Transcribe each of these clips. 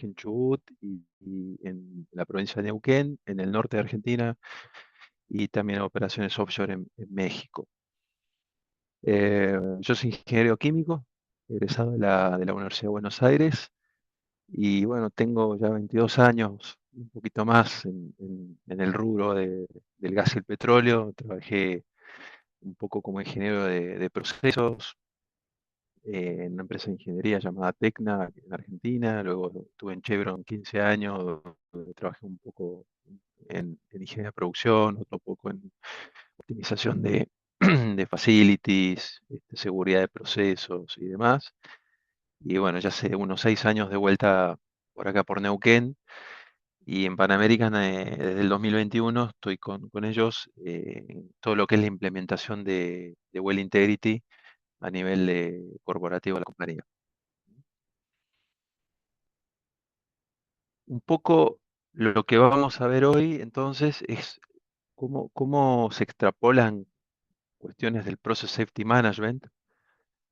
aquí en Chubut y en la provincia de Neuquén, en el norte de Argentina, y también operaciones offshore en México. Yo soy ingeniero químico, egresado de la Universidad de Buenos Aires, y bueno, tengo ya 22 años, un poquito más en el rubro del gas y el petróleo. Trabajé un poco como ingeniero de procesos en una empresa de ingeniería llamada Tecna en Argentina. Luego estuve en Chevron 15 años, donde trabajé un poco en ingeniería de producción, otro poco en optimización de facilities, seguridad de procesos y demás. Y bueno, ya hace unos 6 años de vuelta por acá por Neuquén. Y en Pan American, desde el 2021, estoy con ellos en todo lo que es la implementación de Well Integrity a nivel corporativo de la compañía. Un poco lo que vamos a ver hoy entonces es cómo se extrapolan cuestiones del Process Safety Management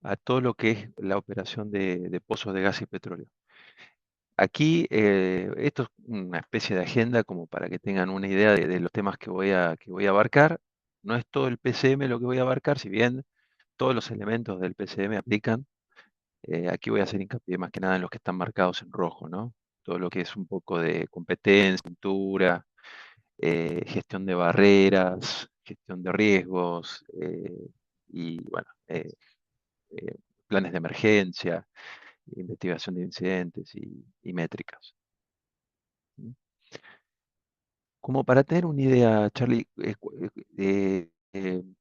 a todo lo que es la operación de pozos de gas y petróleo. Aquí, esto es una especie de agenda como para que tengan una idea de los temas que voy a abarcar. No es todo el PCM lo que voy a abarcar, si bien todos los elementos del PCM aplican. Aquí voy a hacer hincapié más que nada en los que están marcados en rojo, ¿no? Todo lo que es un poco de competencia, cultura, gestión de barreras, gestión de riesgos, y bueno, eh, planes de emergencia, investigación de incidentes y métricas. ¿Mm? Como para tener una idea, Charlie,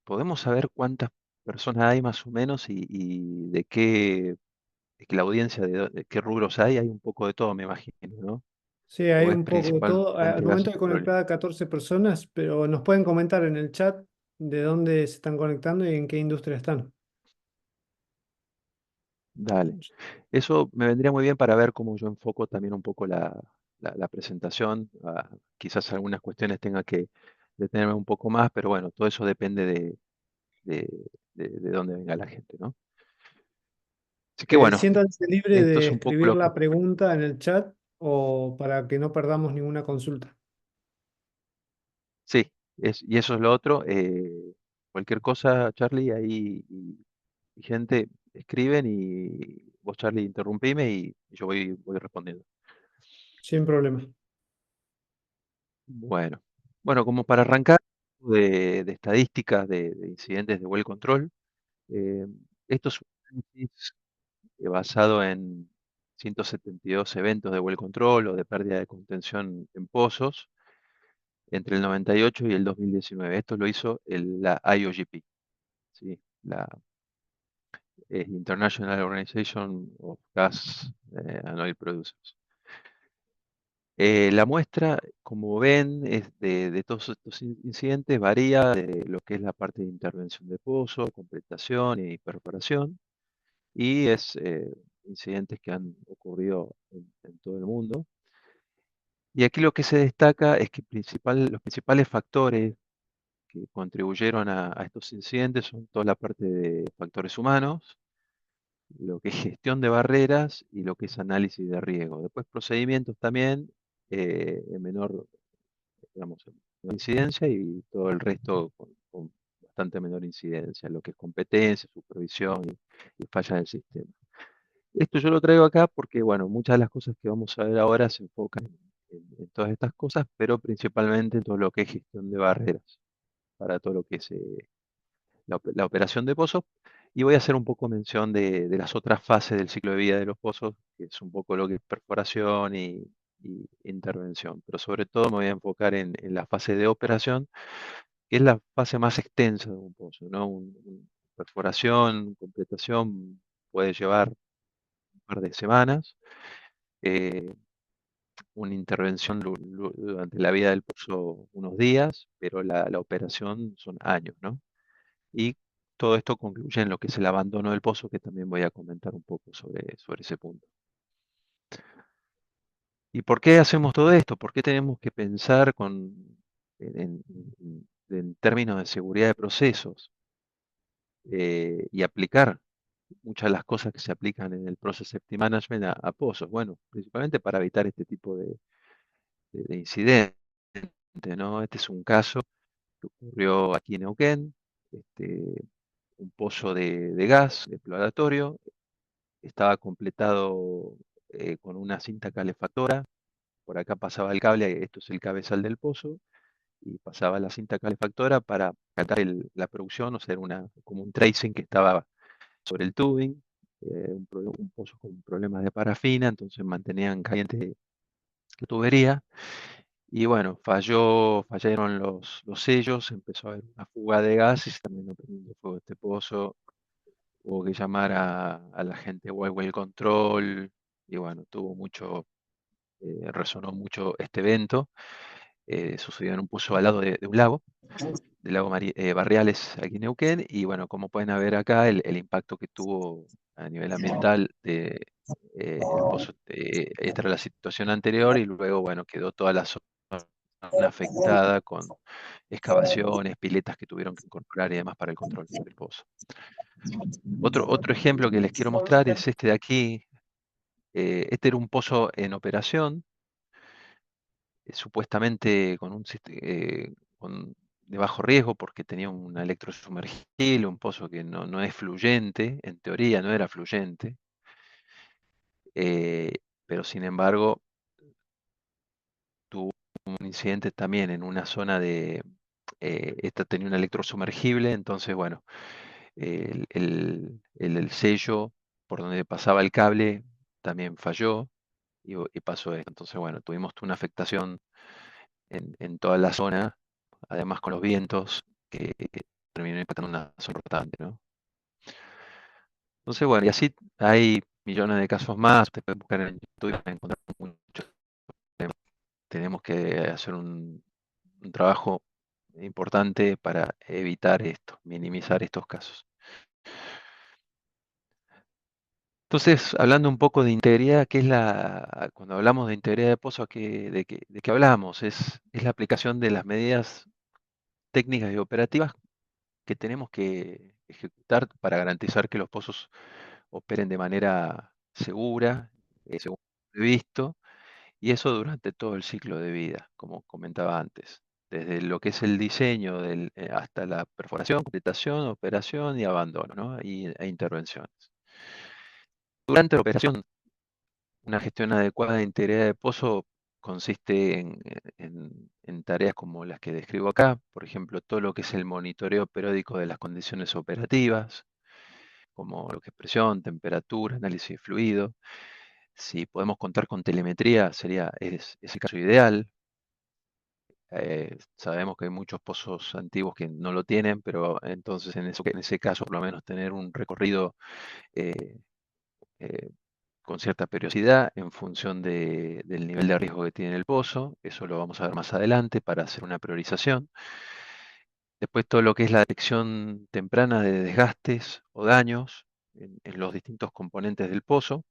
¿podemos saber cuántas personas hay más o menos y de qué la audiencia, de qué rubros hay? Hay un poco de todo, me imagino, ¿no? Sí, hay ¿O es un poco de todo. Al principalmente gas y momento de petróleo? conectar a 14 personas, pero nos pueden comentar en el chat de dónde se están conectando y en qué industria están. Dale. Eso me vendría muy bien para ver cómo yo enfoco también un poco la presentación. Quizás algunas cuestiones tenga que detenerme un poco más, pero bueno, todo eso depende de, de dónde venga la gente, ¿no? Así que bueno, Siéntanse libre esto de es un poco escribir lo que... la pregunta en el chat o para que no perdamos ninguna consulta. Sí, y eso es lo otro. Cualquier cosa, Charlie, ahí y gente escriben y vos, Charlie, interrumpime y yo voy respondiendo. Sin problema. Bueno, bueno, como para arrancar de estadísticas de incidentes de well control, eh, esto es un análisis basado en 172 eventos de well control o de pérdida de contención en pozos entre el 98 y el 2019. Esto lo hizo la IOGP, ¿sí? La International Organization of Gas and Oil Producers. La muestra, como ven, es de todos estos incidentes, varía de lo que es la parte de intervención de pozo, completación y perforación, y es incidentes que han ocurrido en todo el mundo. Y aquí lo que se destaca es que los principales factores que contribuyeron a estos incidentes son toda la parte de factores humanos, lo que es gestión de barreras y lo que es análisis de riesgo. Después procedimientos también, en menor, digamos, menor incidencia, y todo el resto con bastante menor incidencia, lo que es competencia, supervisión y falla del sistema. Esto yo lo traigo acá porque, bueno, muchas de las cosas que vamos a ver ahora se enfocan en todas estas cosas, pero principalmente en todo lo que es gestión de barreras, para todo lo que es la operación de pozos. Y voy a hacer un poco mención de las otras fases del ciclo de vida de los pozos, que es un poco lo que es perforación y intervención. Pero sobre todo me voy a enfocar en la fase de operación, que es la fase más extensa de un pozo, ¿no? Perforación, completación puede llevar un par de semanas. eh, una intervención durante la vida del pozo unos días, pero la operación son años, ¿no? Y todo esto concluye en lo que es el abandono del pozo, que también voy a comentar un poco sobre ese punto. ¿Y por qué hacemos todo esto? ¿Por qué tenemos que pensar en términos de seguridad de procesos y aplicar muchas de las cosas que se aplican en el Process Safety Management a pozos. Bueno, principalmente para evitar este tipo de incidentes, ¿no? Este es un caso que ocurrió aquí en Neuquén, un pozo de gas exploratorio, estaba completado con una cinta calefactora, por acá pasaba el cable, esto es el cabezal del pozo, y pasaba la cinta calefactora para catar la producción, o sea, era como un tracing que estaba sobre el tubing, un pozo con problemas de parafina, entonces mantenían caliente la tubería. Y bueno, fallaron los sellos, empezó a haber una fuga de gas y se terminó prendiendo fuego este pozo. Hubo que llamar a la gente Well Control y bueno, resonó mucho este evento. Sucedió en un pozo al lado de un lago, del lago Barriales, aquí en Neuquén, y bueno, como pueden ver acá, el impacto que tuvo a nivel ambiental de el pozo, esta era la situación anterior, y luego, bueno, quedó toda la zona afectada con excavaciones, piletas que tuvieron que incorporar y demás para el control del pozo. Otro ejemplo que les quiero mostrar es este de aquí. Este era un pozo en operación, supuestamente de bajo riesgo porque tenía una electrosumergible, un pozo que no es fluyente, en teoría no era fluyente, eh, pero sin embargo tuvo un incidente también en una zona esta tenía una electrosumergible, entonces bueno, el sello por donde pasaba el cable también falló y pasó esto. Entonces bueno, tuvimos una afectación en toda la zona, además con los vientos, que terminó impactando una zona importante, ¿no? Entonces, bueno, y así hay millones de casos más, te puedes buscar en YouTube y vas a encontrar muchos temas. Tenemos que hacer un trabajo importante para evitar esto, minimizar estos casos. Entonces, hablando un poco de integridad, cuando hablamos de integridad de pozo, ¿de qué hablamos? Es la aplicación de las medidas técnicas y operativas que tenemos que ejecutar para garantizar que los pozos operen de manera segura, según previsto, y eso durante todo el ciclo de vida, como comentaba antes, desde lo que es el diseño hasta la perforación, completación, operación y abandono, ¿no? E intervenciones. Durante la operación, una gestión adecuada de integridad de pozo consiste en tareas como las que describo acá, por ejemplo, todo lo que es el monitoreo periódico de las condiciones operativas, como lo que es presión, temperatura, análisis de fluido. Si podemos contar con telemetría, es el caso ideal. Sabemos que hay muchos pozos antiguos que no lo tienen, pero entonces en ese caso, por lo menos tener un recorrido eh, eh, con cierta periodicidad en función del nivel de riesgo que tiene el pozo. Eso lo vamos a ver más adelante para hacer una priorización. Después todo lo que es la detección temprana de desgastes o daños en los distintos componentes del pozo,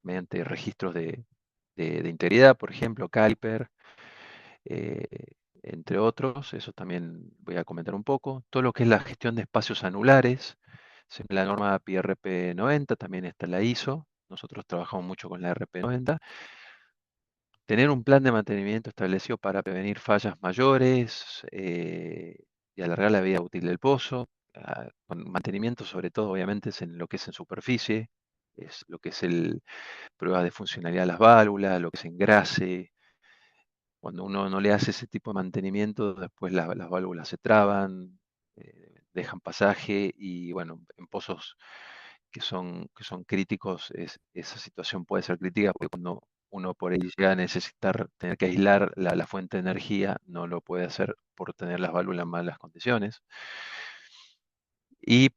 mediante registros de integridad, por ejemplo, Caliper, eh, entre otros. Eso también voy a comentar un poco. Todo lo que es la gestión de espacios anulares, según la norma PRP 90, también está la ISO. Nosotros trabajamos mucho con la RP 90. Tener un plan de mantenimiento establecido para prevenir fallas mayores y alargar la vida útil del pozo. Con mantenimiento, sobre todo, obviamente, es en lo que es en superficie, es lo que es prueba de funcionalidad de las válvulas, lo que es engrase. Cuando uno no le hace ese tipo de mantenimiento, después las válvulas se traban, dejan pasaje y bueno, en pozos que son críticos, esa situación puede ser crítica porque cuando uno por ahí llega a necesitar tener que aislar la fuente de energía, no lo puede hacer por tener las válvulas en malas condiciones. Y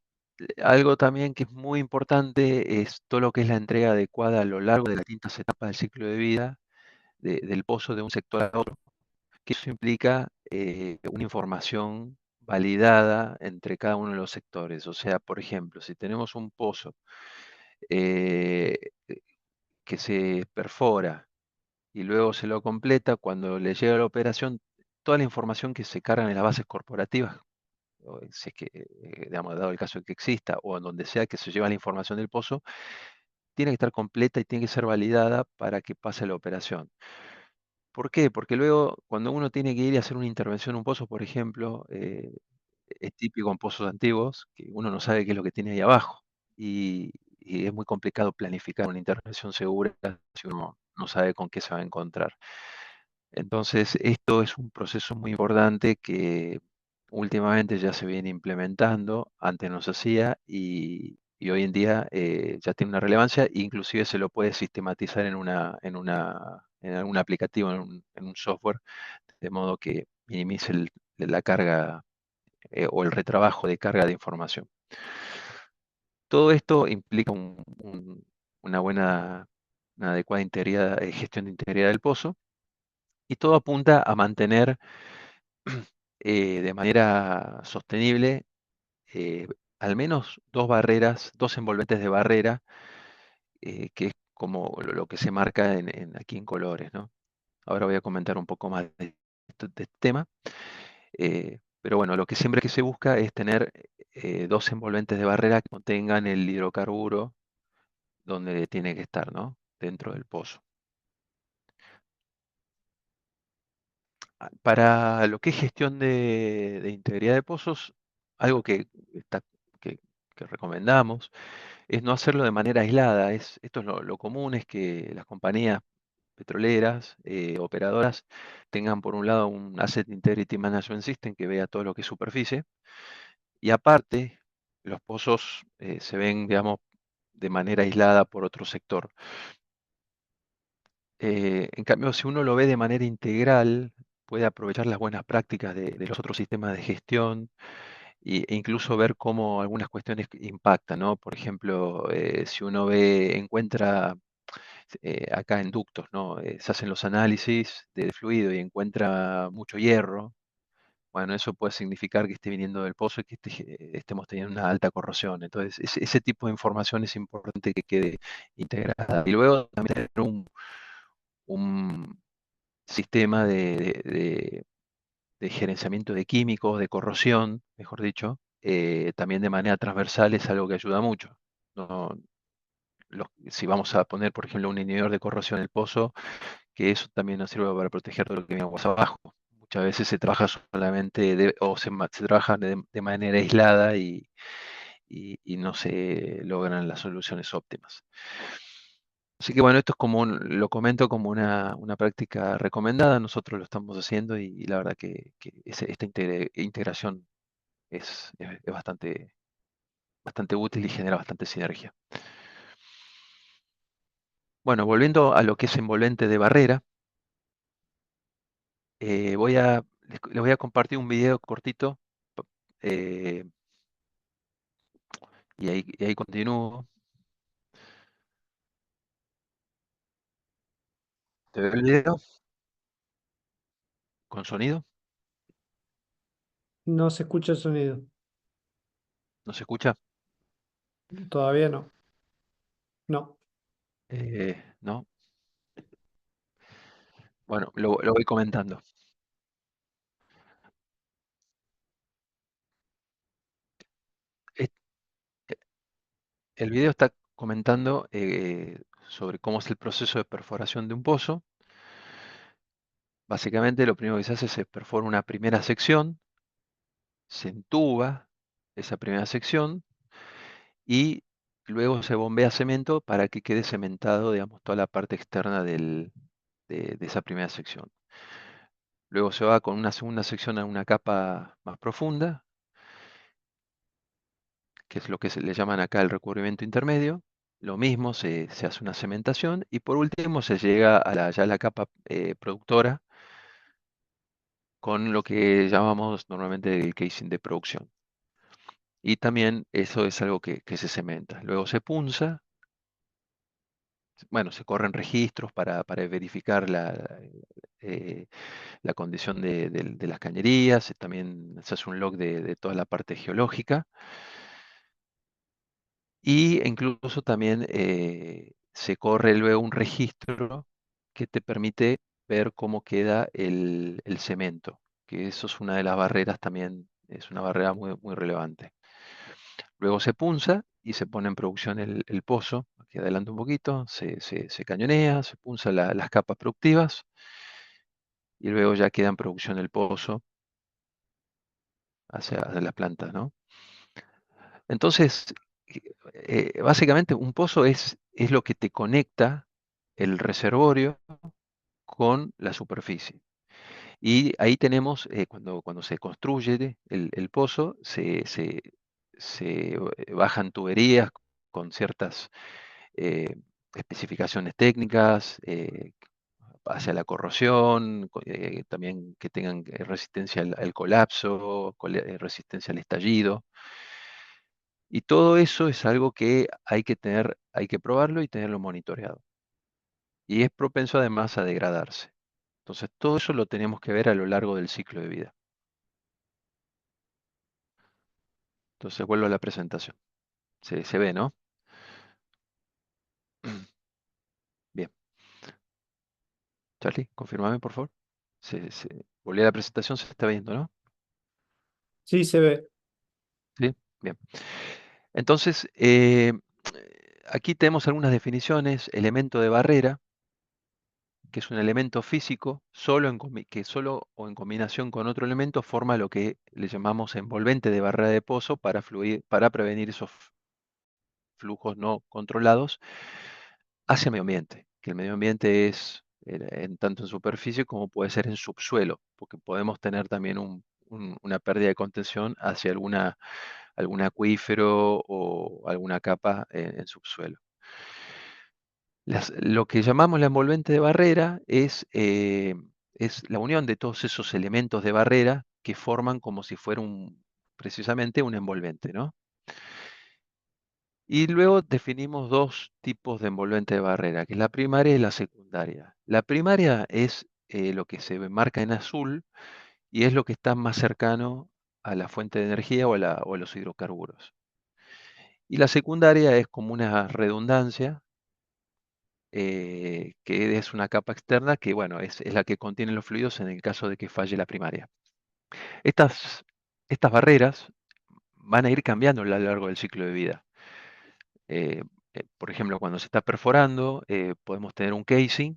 algo también que es muy importante es todo lo que es la entrega adecuada a lo largo de las distintas etapas del ciclo de vida del pozo de un sector a otro, que eso implica una información validada entre cada uno de los sectores. O sea, por ejemplo, si tenemos un pozo eh, que se perfora y luego se lo completa, cuando le llega la operación, toda la información que se carga en las bases corporativas o si es que, digamos, dado el caso de que exista, o en donde sea que se lleva la información del pozo, tiene que estar completa y tiene que ser validada para que pase la operación. ¿Por qué? Porque luego, cuando uno tiene que ir y hacer una intervención en un pozo, por ejemplo, es típico en pozos antiguos que uno no sabe qué es lo que tiene ahí abajo. Y es muy complicado planificar una intervención segura si uno no sabe con qué se va a encontrar. Entonces, esto es un proceso muy importante que últimamente ya se viene implementando, antes no se hacía y hoy en día ya tiene una relevancia, inclusive se lo puede sistematizar en algún aplicativo, en un software, de modo que minimice la carga o el retrabajo de carga de información. Todo esto implica una buena, una adecuada gestión de integridad del pozo y todo apunta a mantener de manera sostenible eh, al menos dos barreras, dos envolventes de barrera, que es como lo que se marca aquí en colores, ¿no? Ahora voy a comentar un poco más de este tema, pero bueno, lo que siempre que se busca es tener dos envolventes de barrera que contengan el hidrocarburo donde tiene que estar, ¿no? Dentro del pozo. Para lo que es gestión de integridad de pozos, algo está, que, que recomendamos es no hacerlo de manera aislada. Esto es lo común, es que las compañías petroleras, operadoras, tengan por un lado un Asset Integrity Management System que vea todo lo que es superficie, y aparte los pozos se ven, digamos, de manera aislada por otro sector. En cambio, si uno lo ve de manera integral, puede aprovechar las buenas prácticas de los otros sistemas de gestión e incluso ver cómo algunas cuestiones impactan, ¿no? Por ejemplo, si uno encuentra acá en ductos, ¿no? Se hacen los análisis del fluido y encuentra mucho hierro. Bueno, eso puede significar que esté viniendo del pozo y que estemos teniendo una alta corrosión. Entonces, ese tipo de información es importante que quede integrada. Y luego también tener un sistema de gerenciamiento de químicos, de corrosión, mejor dicho, también de manera transversal es algo que ayuda mucho. No, si vamos a poner, por ejemplo, un inhibidor de corrosión en el pozo, que eso también nos sirve para proteger todo lo que viene aguas abajo. Muchas veces se trabaja solamente se trabaja de manera aislada y no se logran las soluciones óptimas. Así que bueno, esto es lo comento como una práctica recomendada, nosotros lo estamos haciendo y la verdad que esta integración es bastante útil y genera bastante sinergia. Bueno, volviendo a lo que es envolvente de barrera, les voy a compartir un video cortito eh, y ahí continúo. ¿Te veo el video con sonido? No se escucha el sonido. ¿No se escucha? Todavía no. No. No. Bueno, lo voy comentando. Es- El video está comentando sobre cómo es el proceso de perforación de un pozo. Básicamente lo primero que se hace es se perfora una primera sección, se entuba esa primera sección y luego se bombea cemento para que quede cementado, digamos, toda la parte externa de esa primera sección. Luego se va con una segunda sección a una capa más profunda, que es lo que se le llaman acá el recubrimiento intermedio. Lo mismo, se hace una cementación y por último se llega a ya la capa productora con lo que llamamos normalmente el casing de producción. Y también eso es algo que se cementa. Luego se punza, bueno, se corren registros para verificar eh, la condición de las cañerías, también se hace un log de toda la parte geológica y incluso también se corre luego un registro que te permite ver cómo queda el cemento, que eso es una de las barreras también Es una barrera muy relevante. Luego se punza y se pone en producción el pozo. Aquí adelante un poquito, se cañonea, se punza las capas productivas y luego ya queda en producción el pozo hacia las plantas, ¿no? Entonces, básicamente un pozo es lo que te conecta el reservorio con la superficie. Y ahí tenemos, cuando se construye el pozo, se bajan tuberías con ciertas eh, especificaciones técnicas hacia la corrosión, también que tengan resistencia al colapso, resistencia al estallido. Y todo eso es algo que hay que tener, hay que probarlo y tenerlo monitoreado. Y es propenso además a degradarse. Entonces, todo eso lo tenemos que ver a lo largo del ciclo de vida. Entonces, vuelvo a la presentación. Se ve, ¿no? Bien. Charlie, confírmame, por favor. Volví a la presentación, se está viendo, ¿no? Sí, se ve. Sí, bien. Entonces, aquí tenemos algunas definiciones. Elemento de barrera, que es un elemento físico, que solo o en combinación con otro elemento forma lo que le llamamos envolvente de barrera de pozo para prevenir esos flujos no controlados hacia el medio ambiente, que el medio ambiente es tanto en superficie como puede ser en subsuelo, porque podemos tener también una pérdida de contención hacia algún acuífero o alguna capa en subsuelo. Lo que llamamos la envolvente de barrera es la unión de todos esos elementos de barrera que forman como si fuera precisamente un envolvente, ¿no? Y luego definimos dos tipos de envolvente de barrera, que es la primaria y la secundaria. La primaria es lo que se marca en azul y es lo que está más cercano a la fuente de energía o a los hidrocarburos. Y la secundaria es como una redundancia, que es una capa externa que, bueno, es la que contiene los fluidos en el caso de que falle la primaria. Estas, estas barreras van a ir cambiando a lo largo del ciclo de vida. Eh, por ejemplo, cuando se está perforando, podemos tener un casing,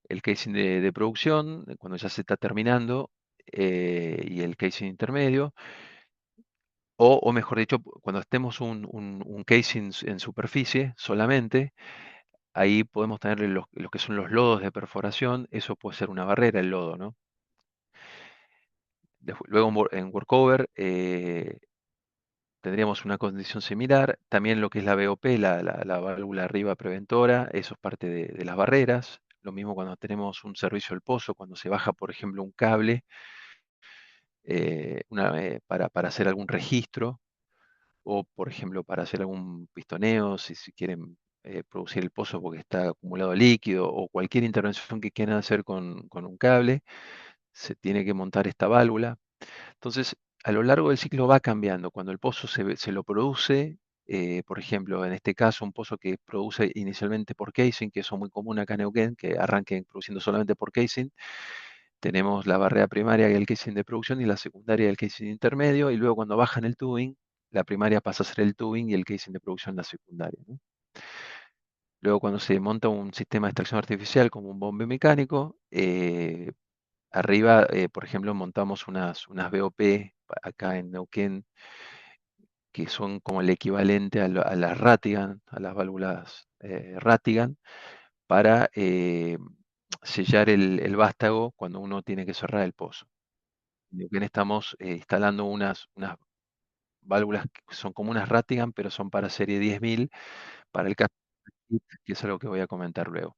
el casing de producción, cuando ya se está terminando, y el casing intermedio, o mejor dicho, cuando estemos un casing en superficie solamente, ahí podemos tener los que son los lodos de perforación, eso puede ser una barrera, el lodo, ¿no? Luego en workover tendríamos una condición similar, también lo que es la BOP, la válvula arriba preventora, eso es parte de las barreras. Lo mismo cuando tenemos un servicio al pozo, cuando se baja, por ejemplo, un cable para hacer algún registro o, por ejemplo, para hacer algún pistoneo, si quieren producir el pozo porque está acumulado líquido o cualquier intervención que quieran hacer con un cable, se tiene que montar esta válvula. Entonces, a lo largo del ciclo va cambiando. Cuando el pozo se lo produce, por ejemplo, en este caso, un pozo que produce inicialmente por casing, que eso es muy común acá en Neuquén, que arranquen produciendo solamente por casing, tenemos la barrera primaria y el casing de producción y la secundaria y el casing intermedio, y luego cuando bajan el tubing, la primaria pasa a ser el tubing y el casing de producción la secundaria, ¿no? Luego cuando se monta un sistema de extracción artificial como un bombe mecánico, arriba, por ejemplo, montamos unas BOP acá en Neuquén que son como el equivalente a las Rattigan, a las válvulas Rattigan, para sellar el vástago cuando uno tiene que cerrar el pozo. En Neuquén estamos instalando unas válvulas que son como unas Rattigan, pero son para serie 10.000, para el caso que es algo que voy a comentar luego.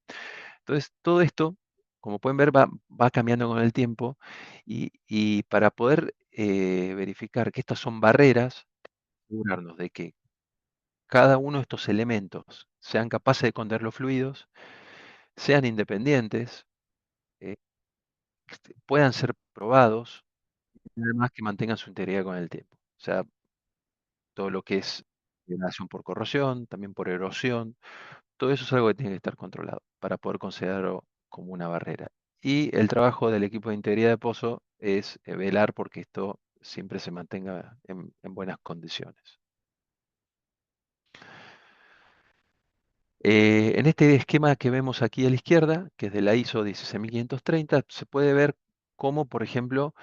Entonces, todo esto, como pueden ver, va cambiando con el tiempo y para poder verificar que estas son barreras, asegurarnos de que cada uno de estos elementos sean capaces de contener los fluidos, sean independientes, eh, puedan ser probados y además que mantengan su integridad con el tiempo. O sea, todo lo que es degradación por corrosión, también por erosión, todo eso es algo que tiene que estar controlado para poder considerarlo como una barrera. Y el trabajo del equipo de integridad de pozo es velar porque esto siempre se mantenga en buenas condiciones. En este esquema que vemos aquí a la izquierda, que es de la ISO 16530, se puede ver cómo, por ejemplo,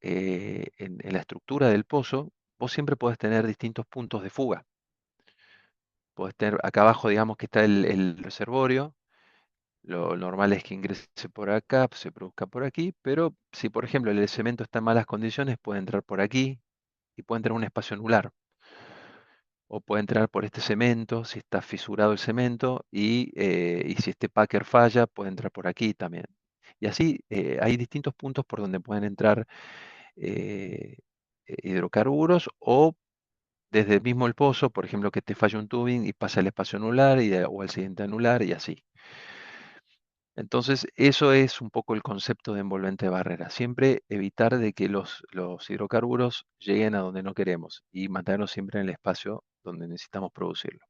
en la estructura del pozo, vos siempre podés tener distintos puntos de fuga. Podés tener acá abajo, digamos que está el reservorio. Lo normal es que ingrese por acá, se produzca por aquí, pero si, por ejemplo, el cemento está en malas condiciones, puede entrar por aquí y puede entrar un espacio anular. O puede entrar por este cemento, si está fisurado el cemento, y si este packer falla, puede entrar por aquí también. Y así hay distintos puntos por donde pueden entrar eh, hidrocarburos o desde el mismo el pozo, por ejemplo, que te falle un tubing y pasa el espacio anular o al siguiente anular y así. Entonces, eso es un poco el concepto de envolvente de barrera. Siempre evitar de que los hidrocarburos lleguen a donde no queremos y mantenerlos siempre en el espacio donde necesitamos producirlo.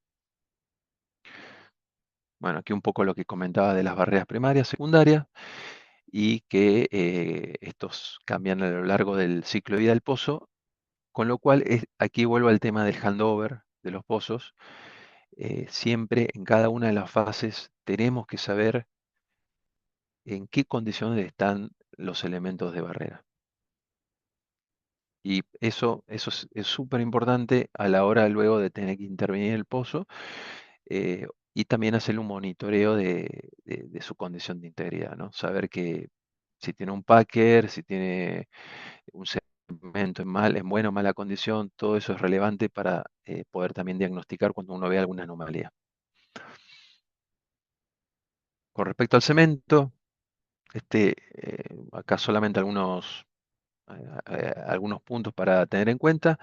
Bueno, aquí un poco lo que comentaba de las barreras primarias, secundarias, y que estos cambian a lo largo del ciclo de vida del pozo, con lo cual aquí vuelvo al tema del handover de los pozos. Siempre en cada una de las fases tenemos que saber en qué condiciones están los elementos de barrera. Y eso es súper importante a la hora luego de tener que intervenir en el pozo, eh, y también hacer un monitoreo de su condición de integridad, ¿no? Saber que si tiene un packer, si tiene un cemento en buena o mala condición, todo eso es relevante para poder también diagnosticar cuando uno ve alguna anomalía. Con respecto al cemento, acá solamente algunos puntos para tener en cuenta.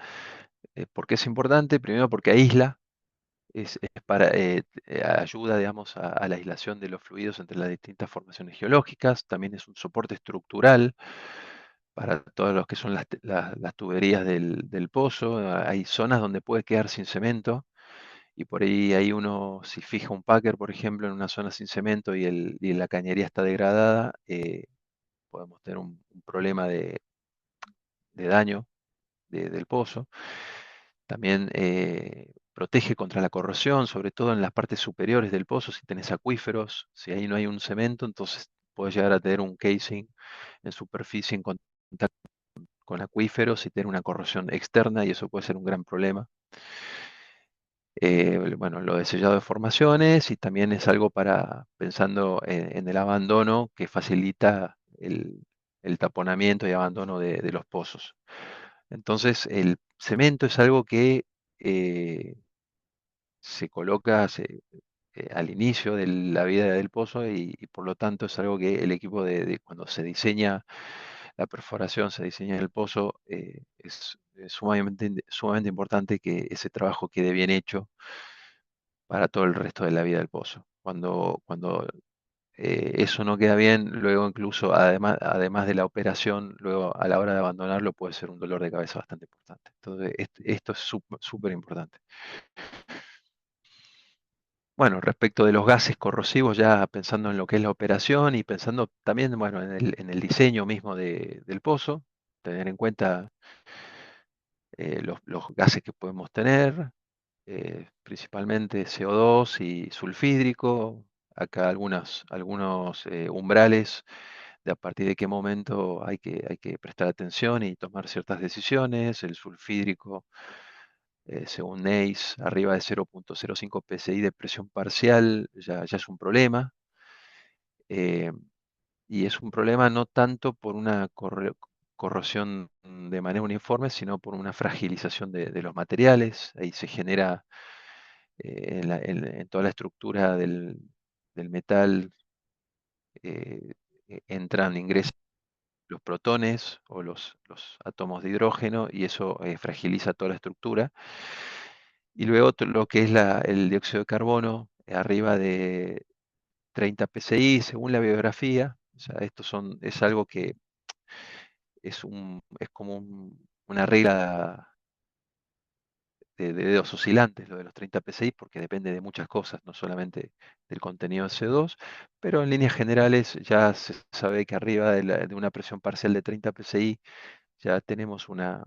¿Por qué es importante? Primero porque aísla, es para, ayuda, digamos, a la aislación de los fluidos entre las distintas formaciones geológicas. También es un soporte estructural para todos los que son las tuberías del pozo. Hay zonas donde puede quedar sin cemento y por ahí hay uno, si fija un packer, por ejemplo, en una zona sin cemento y la cañería está degradada, podemos tener un problema de daño del pozo. También protege contra la corrosión, sobre todo en las partes superiores del pozo, si tenés acuíferos, si ahí no hay un cemento, entonces puedes llegar a tener un casing en superficie en contacto con acuíferos y tener una corrosión externa y eso puede ser un gran problema. Bueno, lo de sellado de formaciones y también es algo para pensando en el abandono que facilita el taponamiento y abandono de los pozos. Entonces, el cemento es algo que eh, se coloca al inicio de la vida del pozo y por lo tanto es algo que el equipo cuando se diseña la perforación, se diseña el pozo, es sumamente importante que ese trabajo quede bien hecho para todo el resto de la vida del pozo. Cuando eso no queda bien, luego incluso además de la operación, luego a la hora de abandonarlo puede ser un dolor de cabeza bastante importante. Entonces, esto es súper importante. Bueno, respecto de los gases corrosivos, ya pensando en lo que es la operación y pensando también, bueno, en el diseño mismo del pozo, tener en cuenta los gases que podemos tener, principalmente CO2 y sulfídrico. Acá algunos umbrales de a partir de qué momento hay que prestar atención y tomar ciertas decisiones. El sulfídrico, según NACE, arriba de 0.05 psi de presión parcial ya es un problema. eh, y es un problema no tanto por una corrosión de manera uniforme, sino por una fragilización de los materiales. Ahí se genera en toda la estructura del metal, ingresan los protones o los átomos de hidrógeno y eso fragiliza toda la estructura. Y luego lo que es el dióxido de carbono, arriba de 30 psi, según la biografía. O sea, es algo que es como una regla de dedos oscilantes, lo de los 30 psi, porque depende de muchas cosas, no solamente del contenido de CO2, pero en líneas generales ya se sabe que arriba de una presión parcial de 30 psi ya tenemos una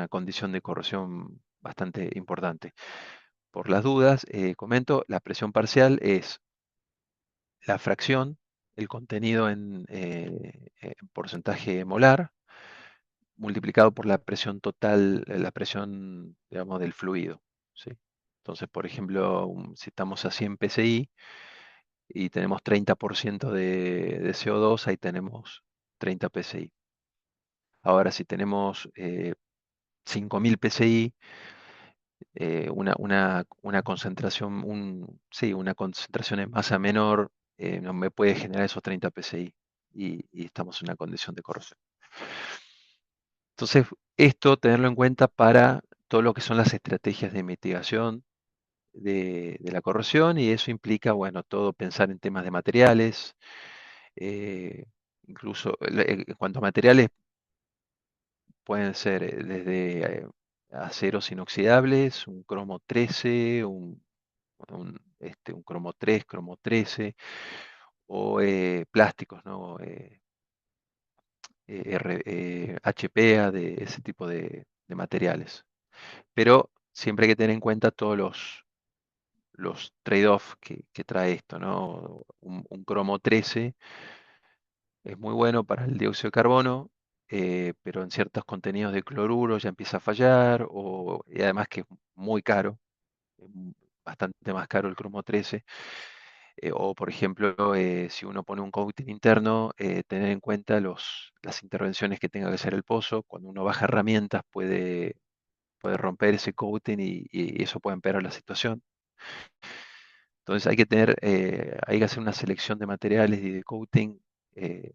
condición de corrosión bastante importante. Por las dudas, comento, la presión parcial es la fracción, el contenido en porcentaje molar, multiplicado por la presión total, la presión, digamos, del fluido, ¿sí? Entonces, por ejemplo, si estamos a 100 psi y tenemos 30% de CO2, ahí tenemos 30 psi. Ahora, si tenemos 5000 psi, una concentración, sí, una concentración en masa menor, no me puede generar esos 30 psi y estamos en una condición de corrosión. Entonces, esto tenerlo en cuenta para todo lo que son las estrategias de mitigación de la corrosión, y eso implica, bueno, todo pensar en temas de materiales, eh, incluso en cuanto a materiales, pueden ser desde aceros inoxidables, un cromo 13, un cromo 3, cromo 13, o plásticos, ¿no? HPA, de ese tipo de materiales. Pero siempre hay que tener en cuenta todos los trade-off que trae esto, ¿no? Un cromo 13 es muy bueno para el dióxido de carbono, pero en ciertos contenidos de cloruro ya empieza a fallar, y además que es muy caro, es bastante más caro el cromo 13. O por ejemplo, si uno pone un coating interno, tener en cuenta las intervenciones que tenga que hacer el pozo. Cuando uno baja herramientas puede romper ese coating y eso puede empeorar la situación. Entonces hay que hacer una selección de materiales y de coating, eh,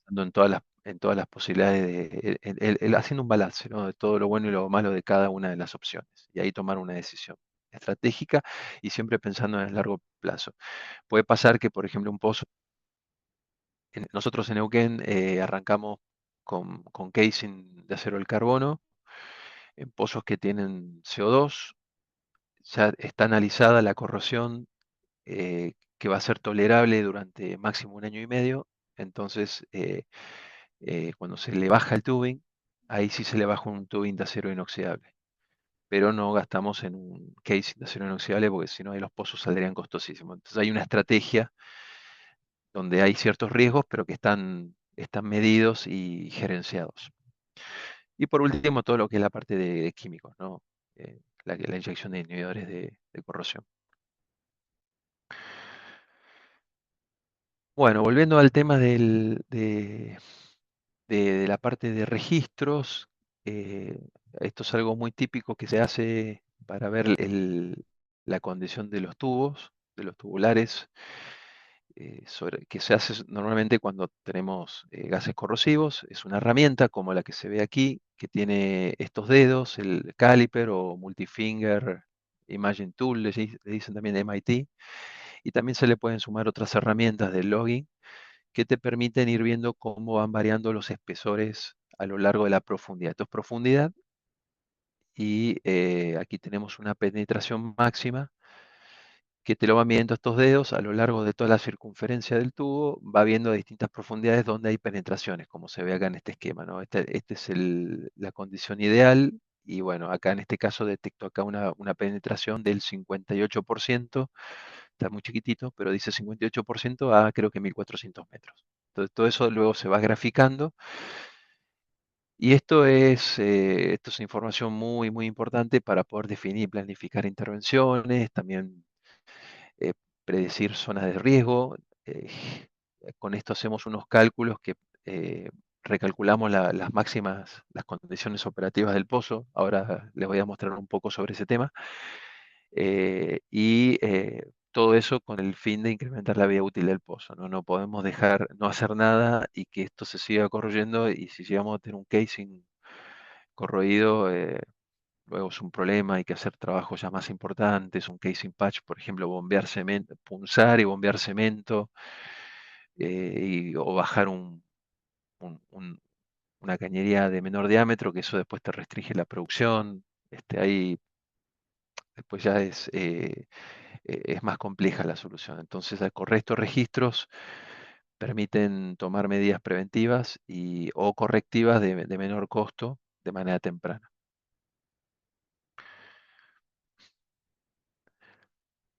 pensando en todas las posibilidades, haciendo un balance, ¿no? De todo lo bueno y lo malo de cada una de las opciones. Y ahí tomar una decisión estratégica y siempre pensando en el largo plazo. Puede pasar que, por ejemplo, un pozo, nosotros en Neuquén arrancamos con casing de acero del carbono, en pozos que tienen CO2, ya está analizada la corrosión, que va a ser tolerable durante máximo 1 año y medio. Entonces, cuando se le baja el tubing, ahí sí se le baja un tubing de acero inoxidable. Pero no gastamos en un casing de acero inoxidable porque si no, ahí los pozos saldrían costosísimos. Entonces hay una estrategia donde hay ciertos riesgos, pero que están medidos y gerenciados. Y por último, todo lo que es la parte de químicos, ¿no? La inyección de inhibidores de corrosión. Bueno, volviendo al tema de la parte de registros, eh, esto es algo muy típico que se hace para ver la condición de los tubos, de los tubulares, que se hace normalmente cuando tenemos gases corrosivos. Es una herramienta como la que se ve aquí, que tiene estos dedos, el caliper o multifinger imaging tool, le dicen también MIT, y también se le pueden sumar otras herramientas de logging que te permiten ir viendo cómo van variando los espesores a lo largo de la profundidad. Esto es profundidad, y aquí tenemos una penetración máxima que te lo van midiendo estos dedos a lo largo de toda la circunferencia del tubo. Va viendo a distintas profundidades donde hay penetraciones, como se ve acá en este esquema, ¿no? Este es la condición ideal, y bueno, acá en este caso detecto acá una penetración del 58%. Está muy chiquitito, pero dice 58% a creo que 1400 metros. Entonces todo eso luego se va graficando, y esto es información muy, muy importante para poder definir y planificar intervenciones, también eh, predecir zonas de riesgo. eh, con esto hacemos unos cálculos que eh, recalculamos las máximas, las condiciones operativas del pozo. Ahora les voy a mostrar un poco sobre ese tema. Y todo eso con el fin de incrementar la vida útil del pozo, ¿no? No podemos dejar, no hacer nada y que esto se siga corroyendo, y si llegamos a tener un casing corroído, luego es un problema. Hay que hacer trabajos ya más importantes, un casing patch, por ejemplo, bombear cemento, punzar y bombear cemento, o bajar una cañería de menor diámetro, que eso después te restringe la producción. Ahí después ya es más compleja la solución. Entonces, al correr estos registros, permiten tomar medidas preventivas o correctivas de menor costo de manera temprana.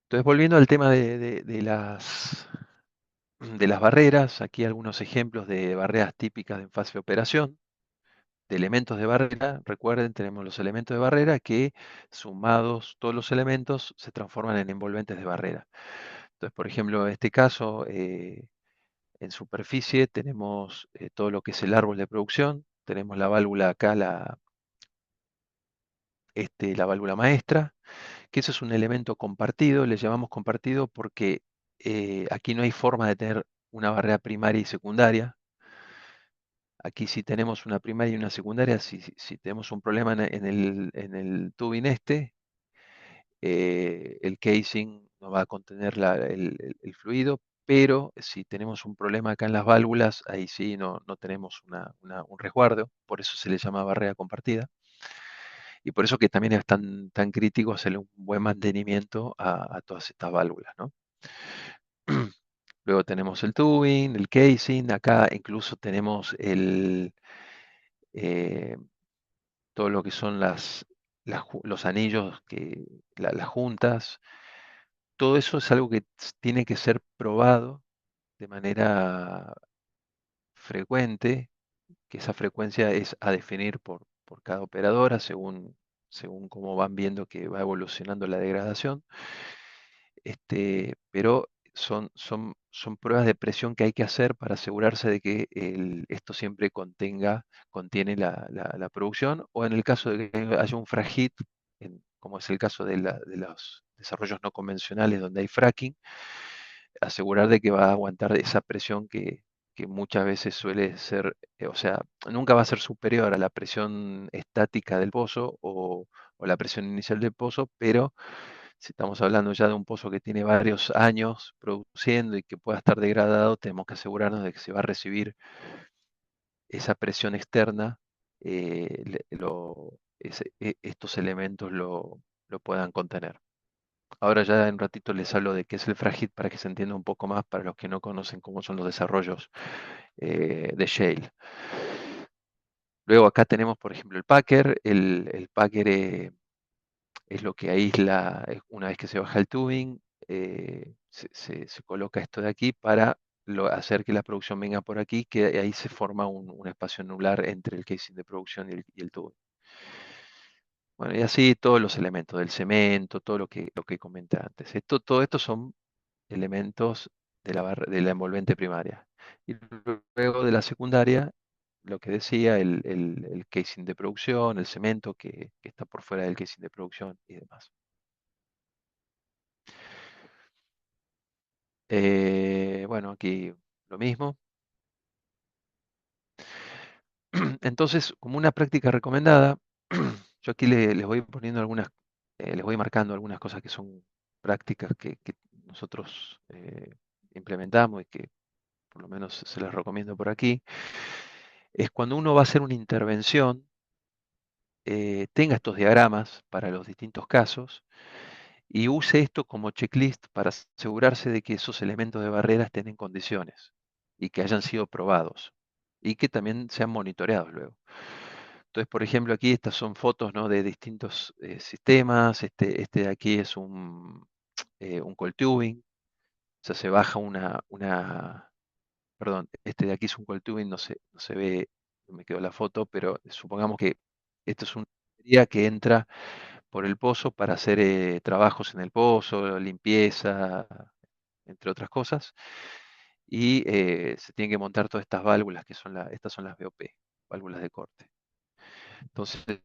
Entonces, volviendo al tema de las barreras, aquí algunos ejemplos de barreras típicas en fase de operación, de elementos de barrera. Recuerden, tenemos los elementos de barrera que, sumados todos los elementos, se transforman en envolventes de barrera. Entonces, por ejemplo, en este caso, en superficie tenemos todo lo que es el árbol de producción, tenemos la válvula acá, la válvula maestra, que eso es un elemento compartido. Le llamamos compartido porque aquí no hay forma de tener una barrera primaria y secundaria. Aquí si tenemos una primaria y una secundaria, si tenemos un problema en el tubing el casing no va a contener el fluido, pero si tenemos un problema acá en las válvulas, ahí sí no tenemos un resguardo, por eso se le llama barrera compartida, y por eso que también es tan crítico hacerle un buen mantenimiento a todas estas válvulas, ¿no? Luego tenemos el tubing, el casing, acá incluso tenemos eh, todo lo que son los anillos, las juntas. Todo eso es algo que tiene que ser probado de manera frecuente, que esa frecuencia es a definir por cada operadora según cómo van viendo que va evolucionando la degradación. Pero son pruebas de presión que hay que hacer para asegurarse de que esto siempre contiene la producción, o en el caso de que haya un fragit, como es el caso de los desarrollos no convencionales donde hay fracking, asegurar de que va a aguantar esa presión que muchas veces suele ser, o sea, nunca va a ser superior a la presión estática del pozo o la presión inicial del pozo, pero si estamos hablando ya de un pozo que tiene varios años produciendo y que pueda estar degradado, tenemos que asegurarnos de que se va a recibir esa presión externa, estos elementos lo puedan contener. Ahora ya en un ratito les hablo de qué es el Fragit para que se entienda un poco más para los que no conocen cómo son los desarrollos de Shale. Luego acá tenemos, por ejemplo, el Packer. El Packer es lo que aísla una vez que se baja el tubing. Se coloca esto de aquí para hacer que la producción venga por aquí, que ahí se forma un espacio anular entre el casing de producción y el tubing. Bueno, y así todos los elementos del cemento, todo lo que comenté antes. Todo esto son elementos de la envolvente primaria. Y luego de la secundaria, lo que decía, el casing de producción, el cemento que está por fuera del casing de producción y demás. Bueno, aquí lo mismo. Entonces, como una práctica recomendada, yo aquí les voy poniendo les voy marcando algunas cosas que son prácticas que nosotros implementamos y que por lo menos se las recomiendo por aquí. Es cuando uno va a hacer una intervención, tenga estos diagramas para los distintos casos y use esto como checklist para asegurarse de que esos elementos de barrera estén en condiciones y que hayan sido probados y que también sean monitoreados luego. Entonces, por ejemplo, aquí estas son fotos, ¿no?, de distintos sistemas. Este de aquí es un coil tubing, o sea, se baja perdón, este de aquí es un coil tubing, no se ve, no me quedó la foto, pero supongamos que esto es una tubería que entra por el pozo para hacer trabajos en el pozo, limpieza, entre otras cosas, y se tienen que montar todas estas válvulas estas son las BOP, válvulas de corte. Entonces,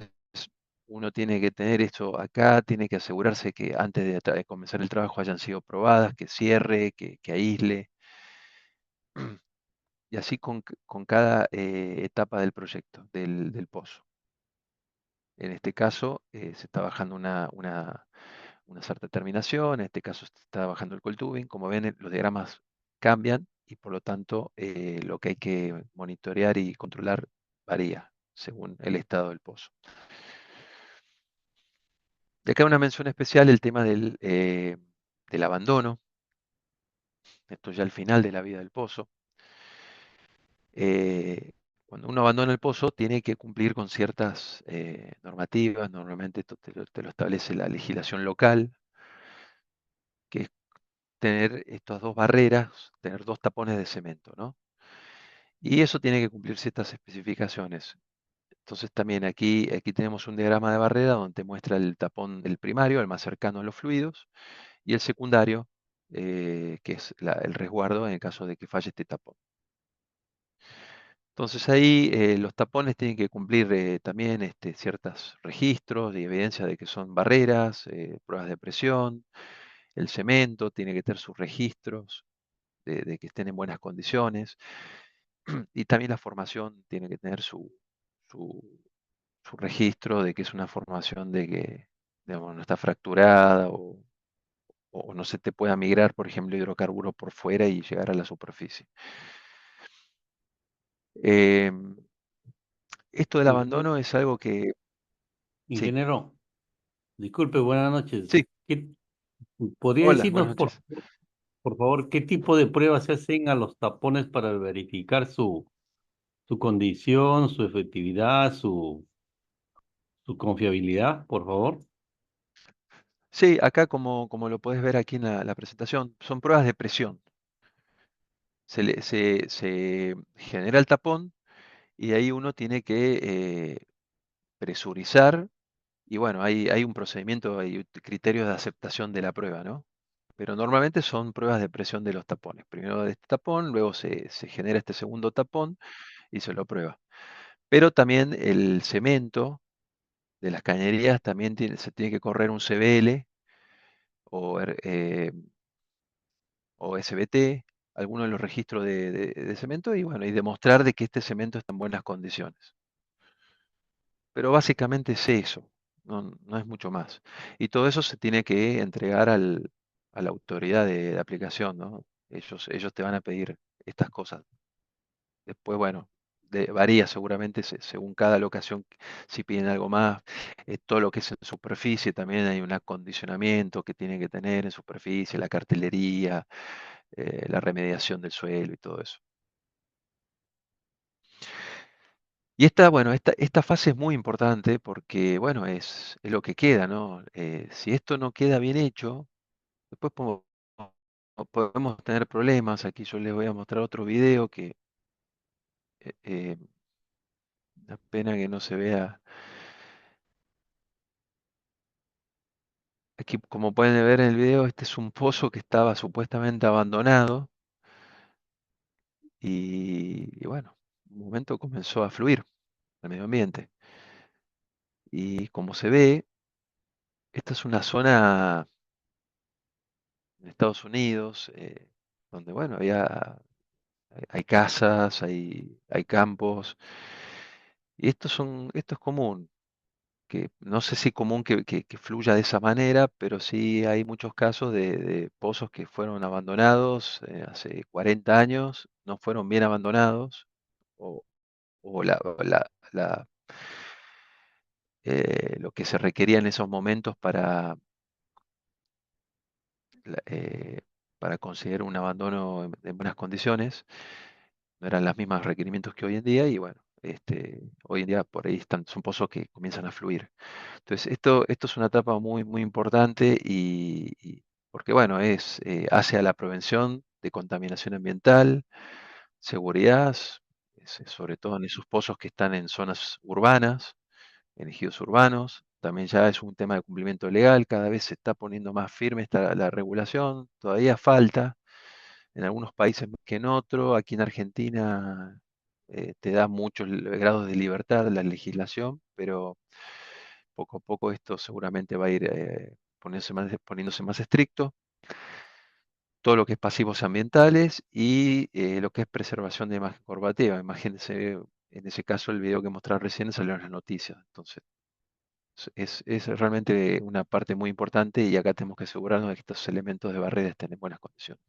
uno tiene que tener esto acá, tiene que asegurarse que antes de comenzar el trabajo hayan sido probadas, que cierre, que aísle, y así con cada etapa del proyecto, del pozo. En este caso, se está bajando una cierta terminación, en este caso se está bajando el coil tubing. Como ven, los diagramas cambian y por lo tanto lo que hay que monitorear y controlar varía según el estado del pozo. De acá una mención especial, el tema del abandono. Esto ya al final de la vida del pozo. eh, cuando uno abandona el pozo tiene que cumplir con ciertas normativas, normalmente esto te lo establece la legislación local, que es tener estas dos barreras, tener dos tapones de cemento, ¿no? Y eso tiene que cumplir ciertas especificaciones. Entonces también aquí tenemos un diagrama de barrera donde te muestra el tapón del primario, el más cercano a los fluidos, y el secundario, que es el resguardo en el caso de que falle este tapón. Entonces ahí los tapones tienen que cumplir también ciertos registros y evidencia de que son barreras, pruebas de presión, el cemento tiene que tener sus registros de que estén en buenas condiciones y también la formación tiene que tener su, su registro de que es una formación de que digamos, no está fracturada o no se te pueda migrar, por ejemplo, hidrocarburos por fuera y llegar a la superficie. Em, Esto del Ingeniero, abandono es algo que, sí, ingeniero, disculpe, buenas noches. sí, ¿Podría hola, buenas decirnos, noches. por favor, qué tipo de pruebas se hacen a los tapones para verificar su condición, su efectividad, su confiabilidad, por favor? Sí, acá como lo puedes ver aquí en la presentación, son pruebas de presión. Se genera el tapón y ahí uno tiene que presurizar y bueno, hay un procedimiento, hay criterios de aceptación de la prueba, ¿no? Pero normalmente son pruebas de presión de los tapones. Primero de este tapón, luego se genera este segundo tapón y se lo prueba. Pero también el cemento de las cañerías también se tiene que correr un CBL o, o SBT, alguno de los registros de cemento y bueno, y demostrar de que este cemento está en buenas condiciones. Pero básicamente es eso, no es mucho más. Y todo eso se tiene que entregar a la autoridad de aplicación, ¿no? Ellos te van a pedir estas cosas. Después, bueno, varía seguramente según cada locación, si piden algo más. Todo lo que es en superficie, también hay un acondicionamiento que tiene que tener en superficie, la cartelería, la remediación del suelo y todo eso. Y bueno, esta fase es muy importante porque, bueno, es lo que queda, ¿no? Si esto no queda bien hecho, después podemos tener problemas. Aquí yo les voy a mostrar otro video que, eh, una pena que no se vea. Aquí, como pueden ver en el video, este es un pozo que estaba supuestamente abandonado y bueno, un momento comenzó a fluir al medio ambiente. Y como se ve, esta es una zona en Estados Unidos donde, bueno, hay casas, hay campos y esto es común. Que no sé si común que fluya de esa manera, pero sí hay muchos casos de pozos que fueron abandonados hace 40 años, no fueron bien abandonados, o, o lo que se requería en esos momentos la- eh, para conseguir un abandono en buenas condiciones, no eran los mismos requerimientos que hoy en día, y bueno, hoy en día por ahí son pozos que comienzan a fluir. Entonces, esto es una etapa muy, muy importante porque, bueno, hace a la prevención de contaminación ambiental, seguridad, sobre todo en esos pozos que están en zonas urbanas, en ejidos urbanos. También ya es un tema de cumplimiento legal, cada vez se está poniendo más firme la regulación, todavía falta, en algunos países más que en otros, aquí en Argentina te da muchos grados de libertad la legislación, pero poco a poco esto seguramente va a ir poniéndose más estricto. Todo lo que es pasivos ambientales y lo que es preservación de imagen corporativa. Imagínense, en ese caso, el video que mostraba recién salió en las noticias. Entonces, es realmente una parte muy importante y acá tenemos que asegurarnos de que estos elementos de barrera estén en buenas condiciones.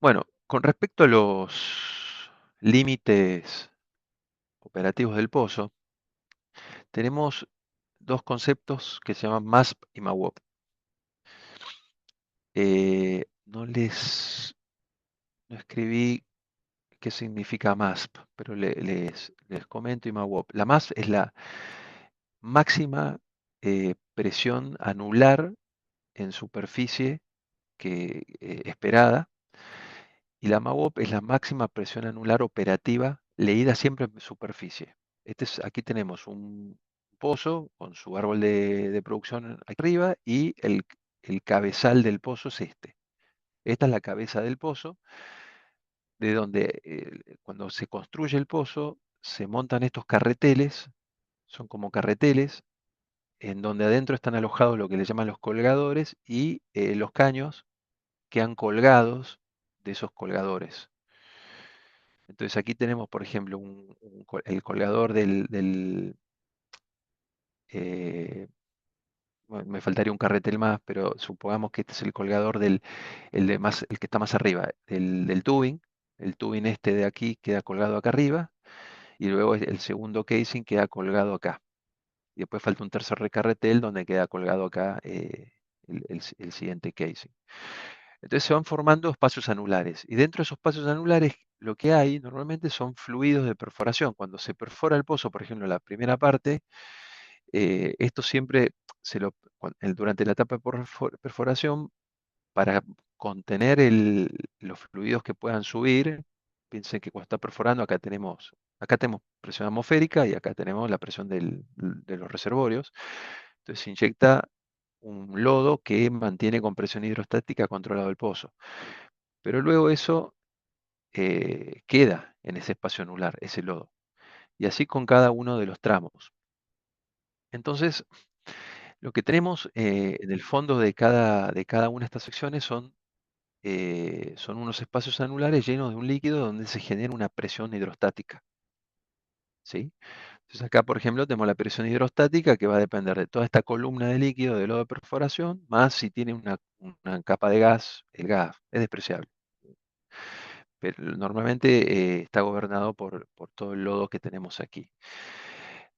Bueno, con respecto a los límites operativos del pozo, tenemos dos conceptos que se llaman MASP y MAWOP. No les no escribí qué significa MASP, pero les comento y MAWOP. La MASP es la máxima presión anular en superficie esperada, y la MAWOP es la máxima presión anular operativa leída siempre en superficie. Aquí tenemos un pozo con su árbol de producción arriba y el cabezal del pozo es este. Esta es la cabeza del pozo, de donde cuando se construye el pozo se montan estos carreteles, son como carreteles, en donde adentro están alojados lo que le llaman los colgadores y los caños quedan colgados de esos colgadores. Entonces aquí tenemos, por ejemplo, el colgador eh, bueno, me faltaría un carretel más, pero supongamos que este es el colgador el que está más arriba, del tubing. El tubing este de aquí queda colgado acá arriba, y luego el segundo casing queda colgado acá. Y después falta un tercer recarretel donde queda colgado acá el siguiente casing. Entonces se van formando espacios anulares. Y dentro de esos espacios anulares lo que hay normalmente son fluidos de perforación. Cuando se perfora el pozo, por ejemplo, la primera parte, esto siempre durante la etapa de perforación, para contener los fluidos que puedan subir, piensen que cuando está perforando acá tenemos presión atmosférica y acá tenemos la presión de los reservorios. Entonces se inyecta un lodo que mantiene con presión hidrostática controlado el pozo. Pero luego eso queda en ese espacio anular, ese lodo. Y así con cada uno de los tramos. Entonces, lo que tenemos en el fondo de cada una de estas secciones son unos espacios anulares llenos de un líquido donde se genera una presión hidrostática. ¿Sí? Entonces acá, por ejemplo, tenemos la presión hidrostática que va a depender de toda esta columna de líquido de lodo de perforación, más si tiene una capa de gas, el gas es despreciable. Pero normalmente está gobernado por todo el lodo que tenemos aquí.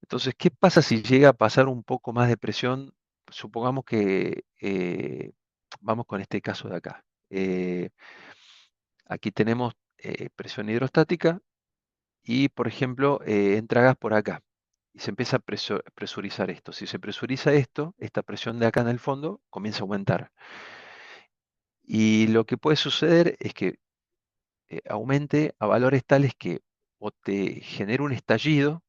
Entonces, ¿qué pasa si llega a pasar un poco más de presión? Supongamos que vamos con este caso de acá. Aquí tenemos presión hidrostática y, por ejemplo, entra gas por acá y se empieza a presurizar esto. Si se presuriza esto, esta presión de acá en el fondo comienza a aumentar. Y lo que puede suceder es que aumente a valores tales que o te genere un estallido